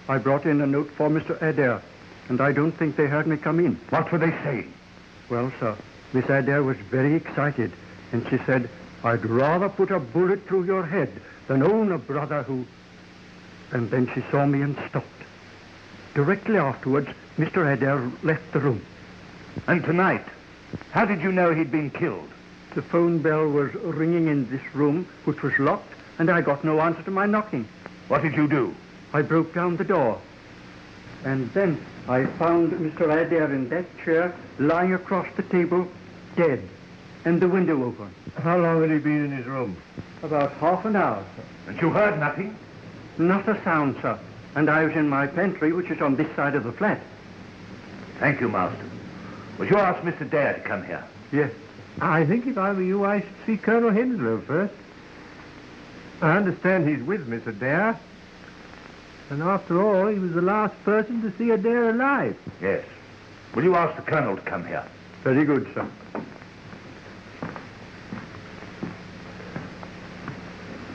I brought in a note for Mr. Adair, and I don't think they heard me come in. What were they saying? Well, sir, Miss Adair was very excited, and she said, "I'd rather put a bullet through your head than own a brother who..." And then she saw me and stopped. Directly afterwards, Mr. Adair left the room. And tonight, how did you know he'd been killed? The phone bell was ringing in this room, which was locked, and I got no answer to my knocking. What did you do? I broke down the door. And then I found Mr. Adair in that chair, lying across the table, dead, and the window open. How long had he been in his room? About half an hour, sir. And you heard nothing? Not a sound, sir. And I was in my pantry, which is on this side of the flat. Thank you, Marston. Would you ask Mr. Dare to come here? Yes. I think if I were you, I should see Colonel Henslow first. I understand he's with Miss Adair. And after all, he was the last person to see Adair alive. Yes. Will you ask the Colonel to come here? Very good, sir.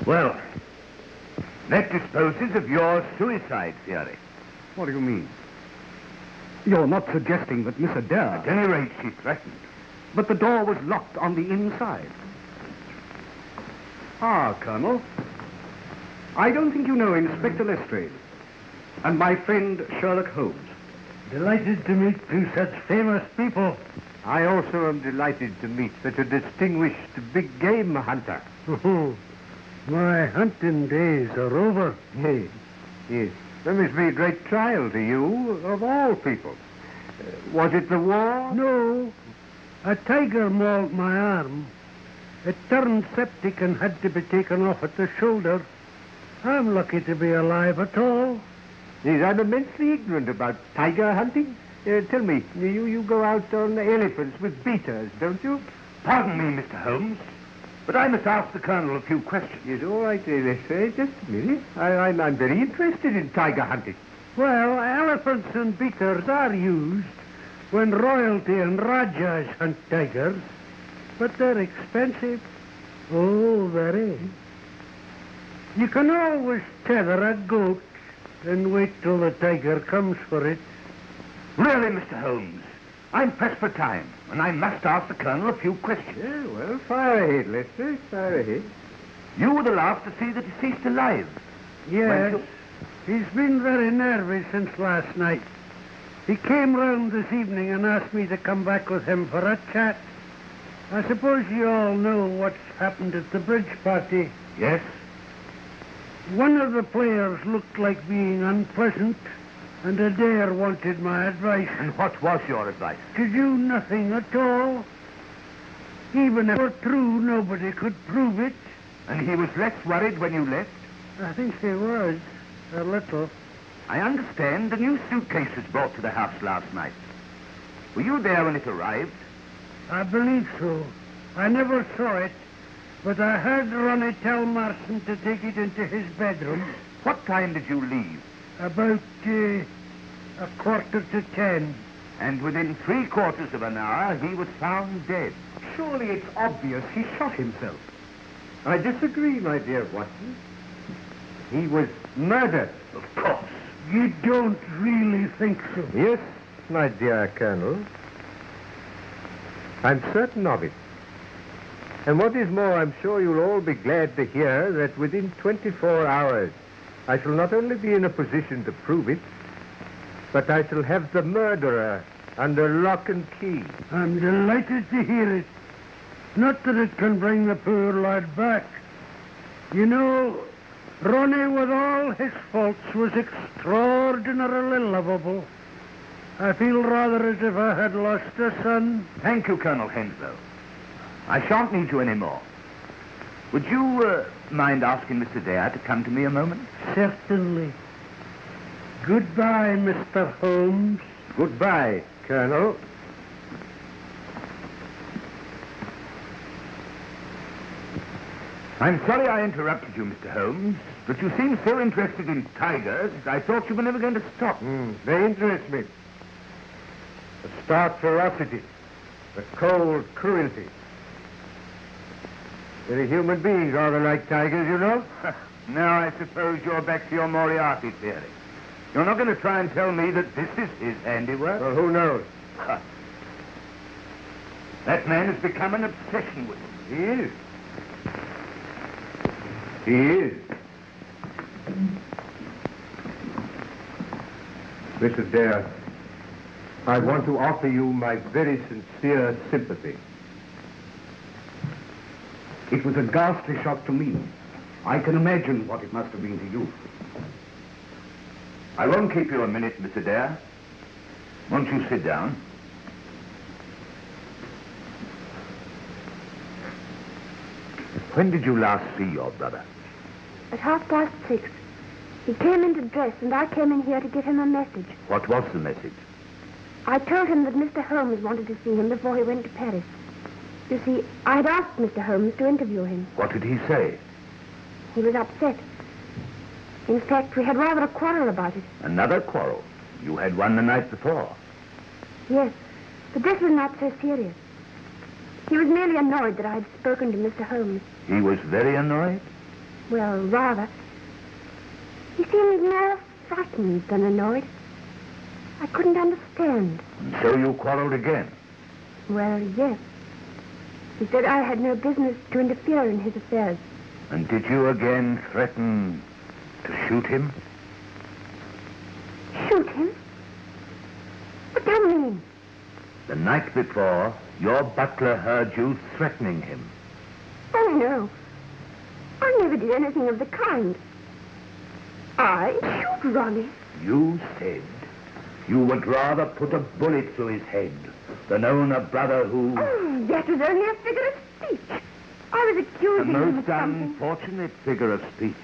Well, that disposes of your suicide theory. What do you mean? You're not suggesting that Miss Adair... At any rate, she threatened. But the door was locked on the inside. Ah, Colonel. I don't think you know Inspector Lestrade and my friend Sherlock Holmes. Delighted to meet two such famous people. I also am delighted to meet such a distinguished big game hunter. Oh, my hunting days are over. Yes, yes. There must be a great trial to you, of all people. Was it the war? No, a tiger mauled my arm. It turned septic and had to be taken off at the shoulder. I'm lucky to be alive at all. Yes, I'm immensely ignorant about tiger hunting. Tell me, you go out on elephants with beaters, don't you? Pardon me, Mr. Holmes, but I must ask the Colonel a few questions. Yes, all right, let's say, just a minute. I'm very interested in tiger hunting. Well, elephants and beaters are used when royalty and rajas hunt tigers, but they're expensive. Oh, very. You can always tether a goat and wait till the tiger comes for it. Really, Mr. Holmes, I'm pressed for time, and I must ask the Colonel a few questions. Yeah, well, fire ahead, Lester, fire ahead. You were the last to see the deceased alive. Yes, he's been very nervous since last night. He came round this evening and asked me to come back with him for a chat. I suppose you all know what's happened at the bridge party. Yes? One of the players looked like being unpleasant, and Adair wanted my advice. And what was your advice? To do nothing at all. Even if it were true, nobody could prove it. And he was less worried when you left? I think he was, a little. I understand a new suitcase was brought to the house last night. Were you there when it arrived? I believe so. I never saw it, but I heard Ronnie tell Marston to take it into his bedroom. What time did you leave? About 9:45. And within 3/4 of an hour, he was found dead. Surely it's obvious he shot himself. I disagree, my dear Watson. He was murdered. Of course. You don't really think so? Yes, my dear Colonel. I'm certain of it. And what is more, I'm sure you'll all be glad to hear that within 24 hours, I shall not only be in a position to prove it, but I shall have the murderer under lock and key. I'm delighted to hear it. Not that it can bring the poor lad back. You know, Ronnie, with all his faults, was extraordinarily lovable. I feel rather as if I had lost a son. Thank you, Colonel Henslow. I shan't need you any more. Would you mind asking Mr. Dare to come to me a moment? Certainly. Goodbye, Mr. Holmes. Goodbye, Colonel. I'm sorry I interrupted you, Mr. Holmes, but you seem so interested in tigers, I thought you were never going to stop. They interest me. The stark ferocity, the cold cruelty. Very human beings are like tigers, you know. Now I suppose you're back to your Moriarty theory. You're not going to try and tell me that this is his handiwork? Well, who knows? That man has become an obsession with him. He is. He is. Mrs. Dare, I want to offer you my very sincere sympathy. It was a ghastly shock to me. I can imagine what it must have been to you. I won't keep you a minute, Mr. Dare. Won't you sit down? When did you last see your brother? At 6:30. He came in to dress, and I came in here to give him a message. What was the message? I told him that Mr. Holmes wanted to see him before he went to Paris. You see, I'd asked Mr. Holmes to interview him. What did he say? He was upset. In fact, we had rather a quarrel about it. Another quarrel? You had one the night before. Yes, but this was not so serious. He was merely annoyed that I had spoken to Mr. Holmes. He was very annoyed? Well, rather. He seemed more frightened than annoyed. I couldn't understand. And so you quarreled again? Well, yes. He said I had no business to interfere in his affairs. And did you again threaten to shoot him? Shoot him? What do you mean? The night before, your butler heard you threatening him. Oh, no. I never did anything of the kind. I shoot Ronnie. You said you would rather put a bullet through his head than own a brother who... Oh, that was only a figure of speech. I was A accusing him of most something. unfortunate figure of speech,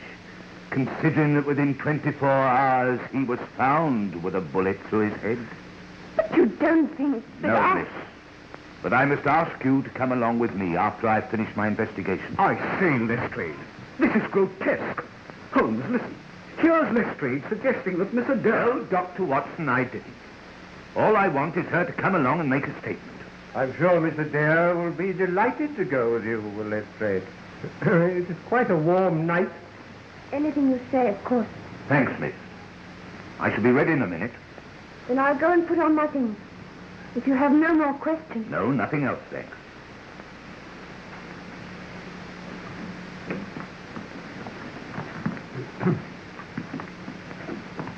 considering that within 24 hours he was found with a bullet through his head. But you don't think that No, I... miss. But I must ask you to come along with me after I've finished my investigation. I say, Lestrade, this is grotesque. Holmes, listen. Here's Lestrade suggesting that Miss Adair... No, Dr. Watson, I didn't. All I want is her to come along and make a statement. I'm sure Miss Adair will be delighted to go with you, Lestrade. It is quite a warm night. Anything you say, of course. Thanks, miss. I shall be ready in a minute. Then I'll go and put on my things. If you have no more questions. No, nothing else, thanks.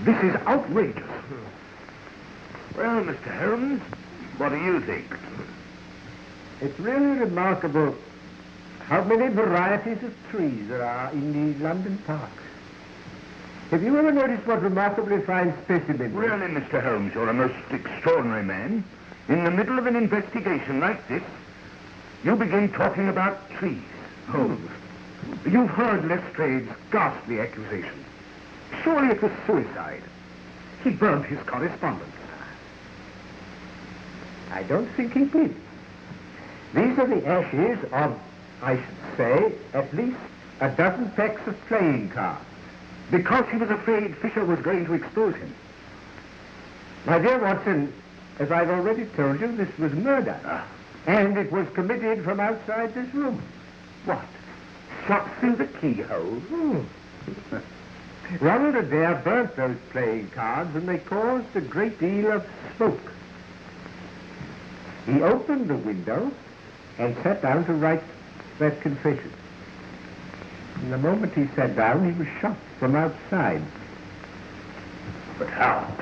This is outrageous. Well, Mr. Holmes, what do you think? It's really remarkable how many varieties of trees there are in the London parks. Have you ever noticed what remarkably fine specimens? Really, Mr. Holmes, you're a most extraordinary man. In the middle of an investigation like this, you begin talking about trees. Holmes, you've heard Lestrade's ghastly accusation. Surely it was suicide. He burned his correspondence. I don't think he did. These are the ashes of, I should say, at least a dozen packs of playing cards. Because he was afraid Fisher was going to expose him. My dear Watson, as I've already told you, this was murder. And it was committed from outside this room. What? Shot through the keyhole? Ronald Adair burnt those playing cards, and they caused a great deal of smoke. He opened the window and sat down to write that confession. And the moment he sat down, he was shot from outside. But how?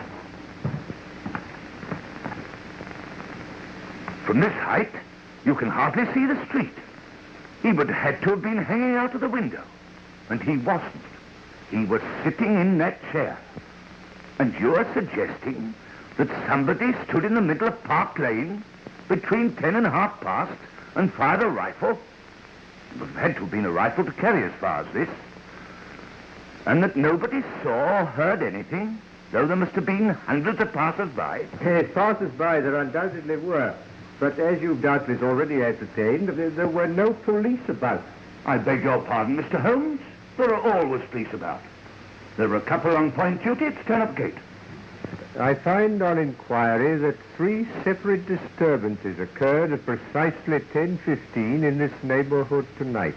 From this height, you can hardly see the street. He would have had to have been hanging out of the window. And he wasn't. He was sitting in that chair. And you're suggesting that somebody stood in the middle of Park Lane between 10 and half past and fired a rifle? It would have had to have been a rifle to carry as far as this. And that nobody saw or heard anything, though there must have been hundreds of passers-by. Yes, passers-by there undoubtedly were. But as you've doubtless already ascertained, there were no police about. I beg your pardon, Mr. Holmes. There are always police about. There were a couple on point duty at Stanhope Gate. I find on inquiry that 3 separate disturbances occurred at precisely 10:15 in this neighborhood tonight.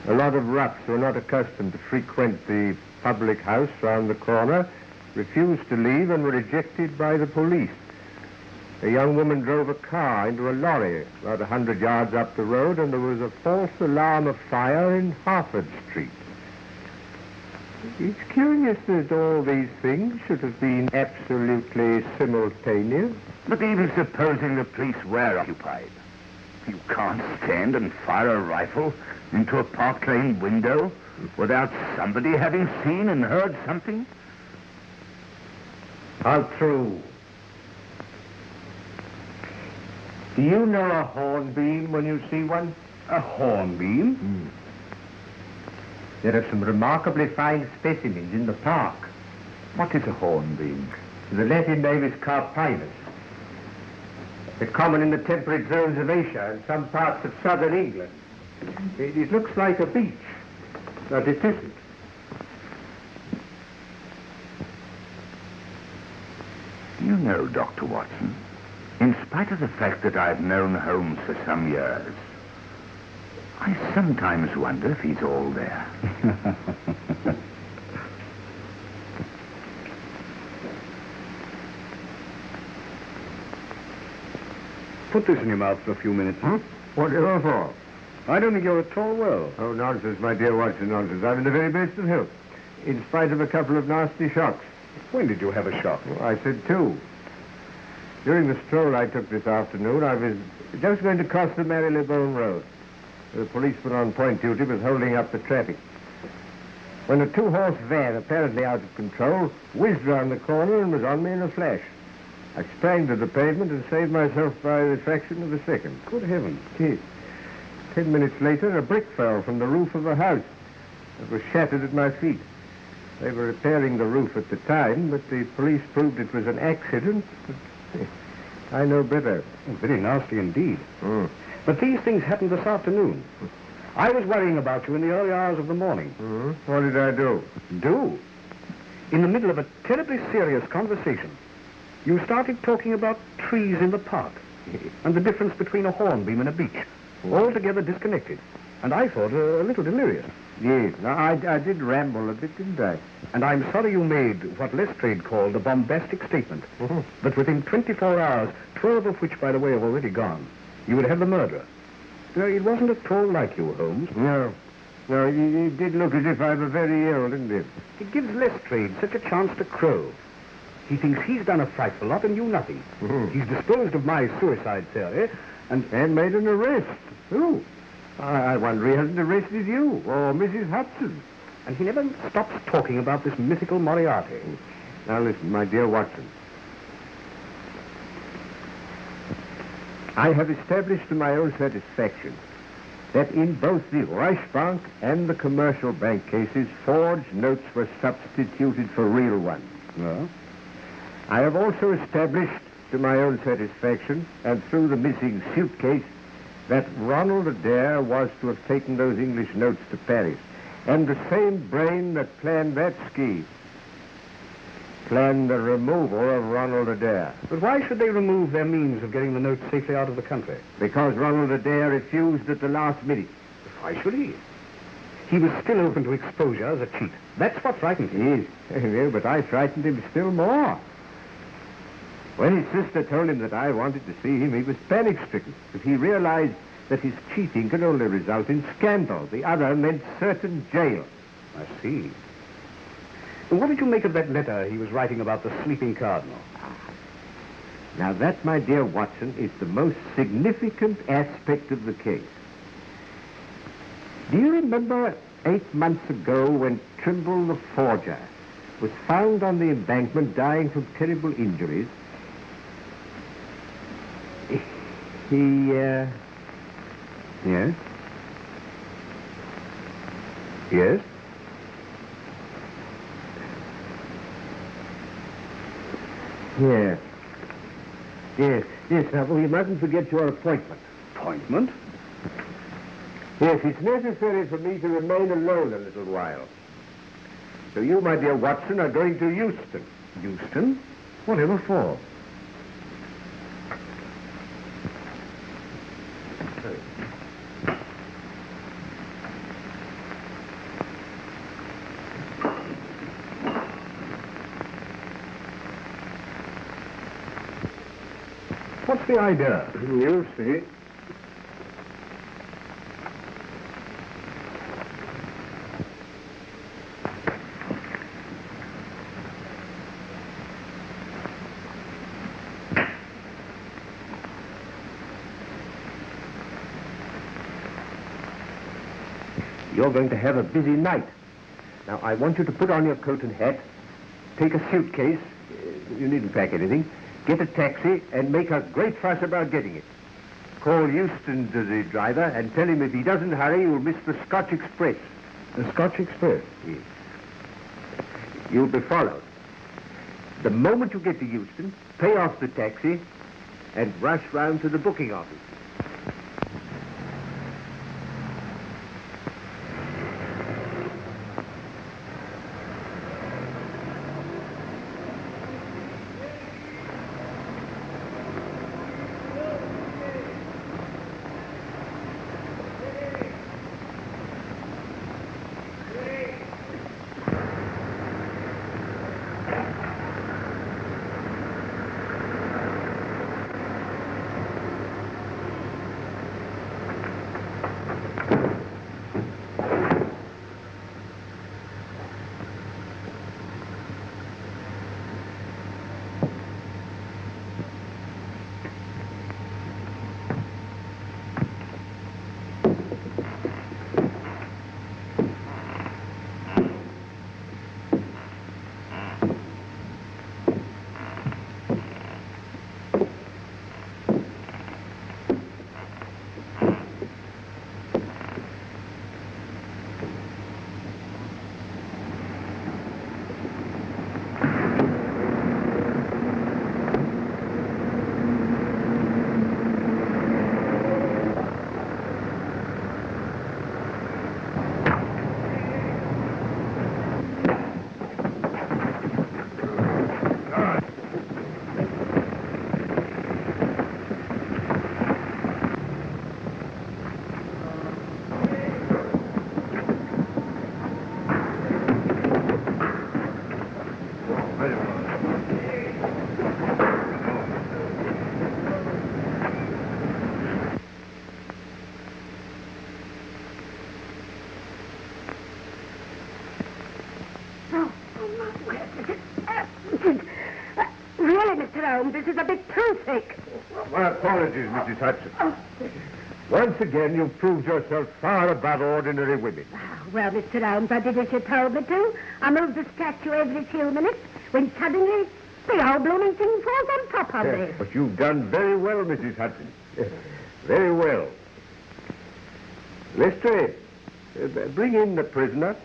A lot of roughs who are not accustomed to frequent the public house round the corner refused to leave and were ejected by the police. A young woman drove a car into a lorry about 100 yards up the road, and there was a false alarm of fire in Harford Street. It's curious that all these things should have been absolutely simultaneous. But even supposing the police were occupied, you can't stand and fire a rifle into a Park Lane window without somebody having seen and heard something? How true. Do you know a hornbeam when you see one? A hornbeam? There are some remarkably fine specimens in the park. What is a hornbeam? The Latin name is carpinus. They're common in the temperate zones of Asia and some parts of southern England. It looks like a beach, but it isn't. You know, Dr. Watson, in spite of the fact that I've known Holmes for some years, I sometimes wonder if he's all there. Put this in your mouth for a few minutes. Huh? What for? I don't think you're at all well. Oh, nonsense, my dear Watson, nonsense. I'm in the very best of health, in spite of a couple of nasty shocks. When did you have a shock? Well, I said 2. During the stroll I took this afternoon, I was just going to cross the Marylebone Road. The policeman on point duty was holding up the traffic, when a 2-horse van, apparently out of control, whizzed round the corner and was on me in a flash. I sprang to the pavement and saved myself by the fraction of a second. Good heavens. Yes. 10 minutes later, a brick fell from the roof of a house. It was shattered at my feet. They were repairing the roof at the time, but the police proved it was an accident. But I know better. Oh, very nasty indeed. But these things happened this afternoon. I was worrying about you in the early hours of the morning. What did I do? Do? In the middle of a terribly serious conversation, you started talking about trees in the park and the difference between a hornbeam and a beech. Altogether disconnected. And I thought a little delirious. Yes, I did ramble a bit, didn't I? And I'm sorry you made what Lestrade called a bombastic statement. That within 24 hours, 12 of which, by the way, have already gone, you would have the murderer. No, it wasn't at all like you, Holmes. No. No, it did look as if I were very ill, didn't it? It gives Lestrade such a chance to crow. He thinks he's done a frightful lot and you nothing. He's disposed of my suicide theory and made an arrest. Who? I wonder he hasn't arrested you or Mrs. Hudson. And he never stops talking about this mythical Moriarty. Now listen, my dear Watson. I have established to my own satisfaction that in both the Reichsbank and the commercial bank cases, forged notes were substituted for real ones. No? I have also established to my own satisfaction, and through the missing suitcase, that Ronald Adair was to have taken those English notes to Paris. And the same brain that planned that scheme planned the removal of Ronald Adair. But why should they remove their means of getting the notes safely out of the country? Because Ronald Adair refused at the last minute. Why should he? He was still open to exposure as a cheat. That's what frightened him. Yes, but I frightened him still more. When his sister told him that I wanted to see him, he was panic-stricken. But he realized that his cheating could only result in scandal. The other meant certain jail. I see. And what did you make of that letter he was writing about the sleeping Cardinal? Now that, my dear Watson, is the most significant aspect of the case. Do you remember 8 months ago when Trimble the forger was found on the embankment dying from terrible injuries? Yes? Yes? Yes. Yes. Now, you mustn't forget your appointment. Appointment? Yes, it's necessary for me to remain alone a little while. So you, my dear Watson, are going to Euston. Euston? Whatever for? What's the idea? You'll see. You're going to have a busy night. Now, I want you to put on your coat and hat, take a suitcase, you needn't pack anything, get a taxi, and make a great fuss about getting it. Call Euston to the driver and tell him if he doesn't hurry, you'll miss the Scotch Express. The Scotch Express? Yes. You'll be followed. The moment you get to Euston, pay off the taxi and rush round to the booking office. This is a bit too thick. My apologies, Mrs. Hudson. Once again, you've proved yourself far above ordinary women. Well, Mr. Holmes, I did as you told me to. I moved the statue every few minutes when suddenly the whole blooming thing falls on top of me. But you've done very well, Mrs. Hudson. Very well. Lestrade, bring in the prisoner.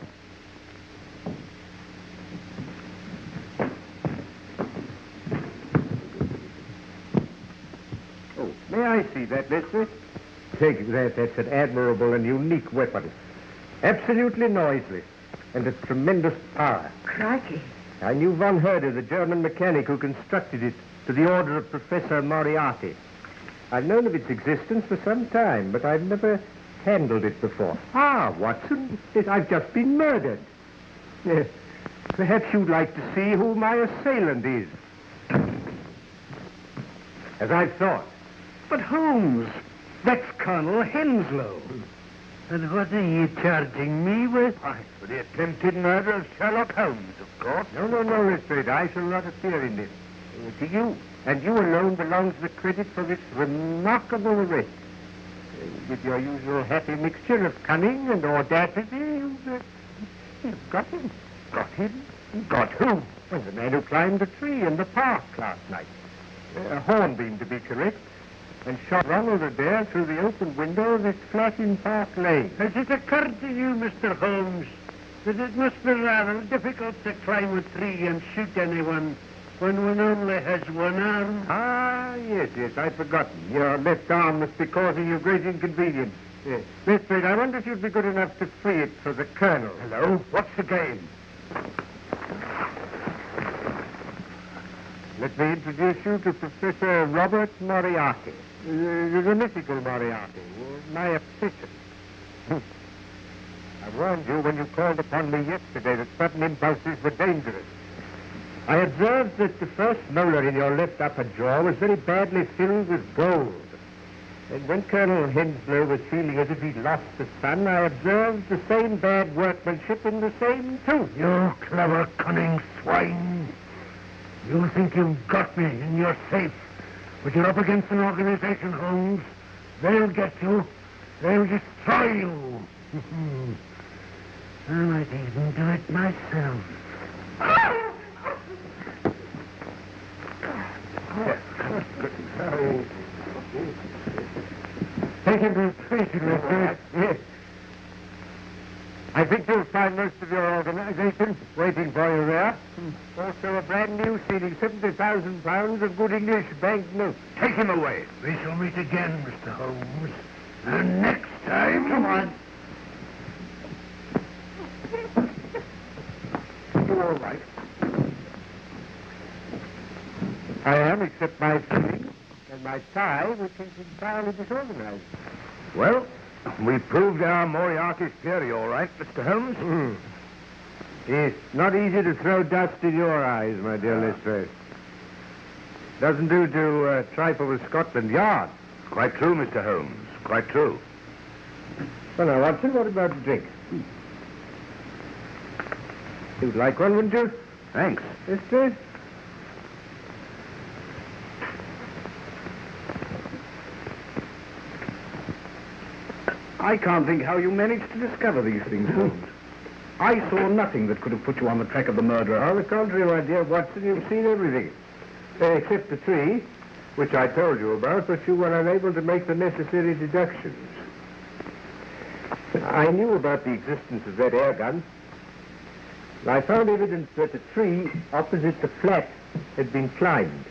May I see that, Lestrade? Take that. That's an admirable and unique weapon. Absolutely noiseless and of tremendous power. Crikey. I knew von Herder, the German mechanic who constructed it to the order of Professor Moriarty. I've known of its existence for some time, but I've never handled it before. Ah, Watson, I've just been murdered. Perhaps you'd like to see who my assailant is. As I thought. But Holmes, that's Colonel Henslow. And what are you charging me with? Why, for the attempted murder of Sherlock Holmes, of course. No, Lestrade, I shall not appear in this. To you, and you alone, belongs the credit for this remarkable arrest. With your usual happy mixture of cunning and audacity, you've got him. Got him? Got who? Well, the man who climbed the tree in the park last night. A hornbeam, to be correct. And shot Ronald Adair through the open window of this flat in Park Lane. Has it occurred to you, Mr. Holmes, that it must be rather difficult to climb a tree and shoot anyone when one only has one arm? Ah, yes, I'd forgotten. Your left arm must be causing you great inconvenience. Yes. Lestrade, I wonder if you'd be good enough to free it for the Colonel. Hello? What's the game? Let me introduce you to Professor Robert Moriarty. The mythical Moriarty, my obsession. I warned you when you called upon me yesterday that sudden impulses were dangerous. I observed that the first molar in your left upper jaw was very badly filled with gold. And when Colonel Henslow was feeling as if he'd lost the sun, I observed the same bad workmanship in the same tooth. You clever, cunning swine. You think you've got me and you're safe. But you're up against an organization, Holmes. They'll get you. They'll destroy you. I might even do it myself. Take him to the station, Lestrade. Yes. I think you'll find most of your organization waiting for you there. Also a brand new sealing £70,000 of good English banknotes. Take him away. We shall meet again, Mr. Holmes. And next time... Come on. You're all right. I am, except my feelings and my tie, which is entirely disorganized. Well, we proved our Moriarty's theory, all right, Mr. Holmes. It's not easy to throw dust in your eyes, my dear Lestrade. Doesn't do to trifle with Scotland Yard. Quite true, Mr. Holmes. Quite true. Well, now, Watson, what about the drink? You'd like one, wouldn't you? Thanks. Lestrade? I can't think how you managed to discover these things, Holmes. I saw nothing that could have put you on the track of the murderer. On the contrary, my dear Watson, you've seen everything. Except the tree, which I told you about, but you were unable to make the necessary deductions. I knew about the existence of that air gun. I found evidence that the tree opposite the flat had been climbed.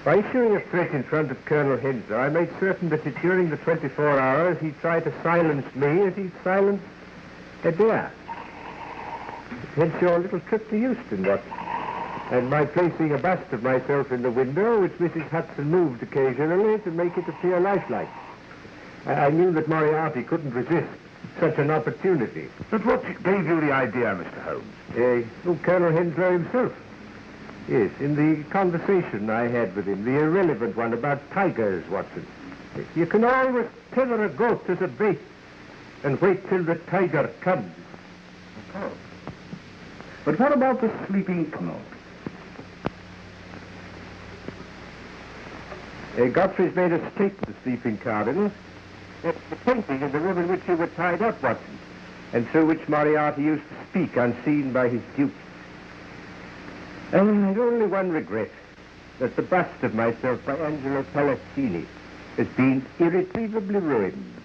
By issuing a threat in front of Colonel Henslow, I made certain that during the 24 hours he tried to silence me as he silenced Adair. Hence your little trip to Euston, Watson. And my placing a bust of myself in the window, which Mrs. Hudson moved occasionally to make it appear lifelike. I knew that Moriarty couldn't resist such an opportunity. But what gave you the idea, Mr. Holmes? Colonel Henslow himself. Yes, in the conversation I had with him, the irrelevant one about tigers, Watson. You can always tether a goat as a bait and wait till the tiger comes. Oh. But what about the sleeping tunnel? Godfrey's made a escape of the sleeping Cardinal. That's the painting in the room in which you were tied up, Watson, and through which Moriarty used to speak unseen by his dupes. And I've only one regret, that the bust of myself by Angelo Palazzini has been irretrievably ruined.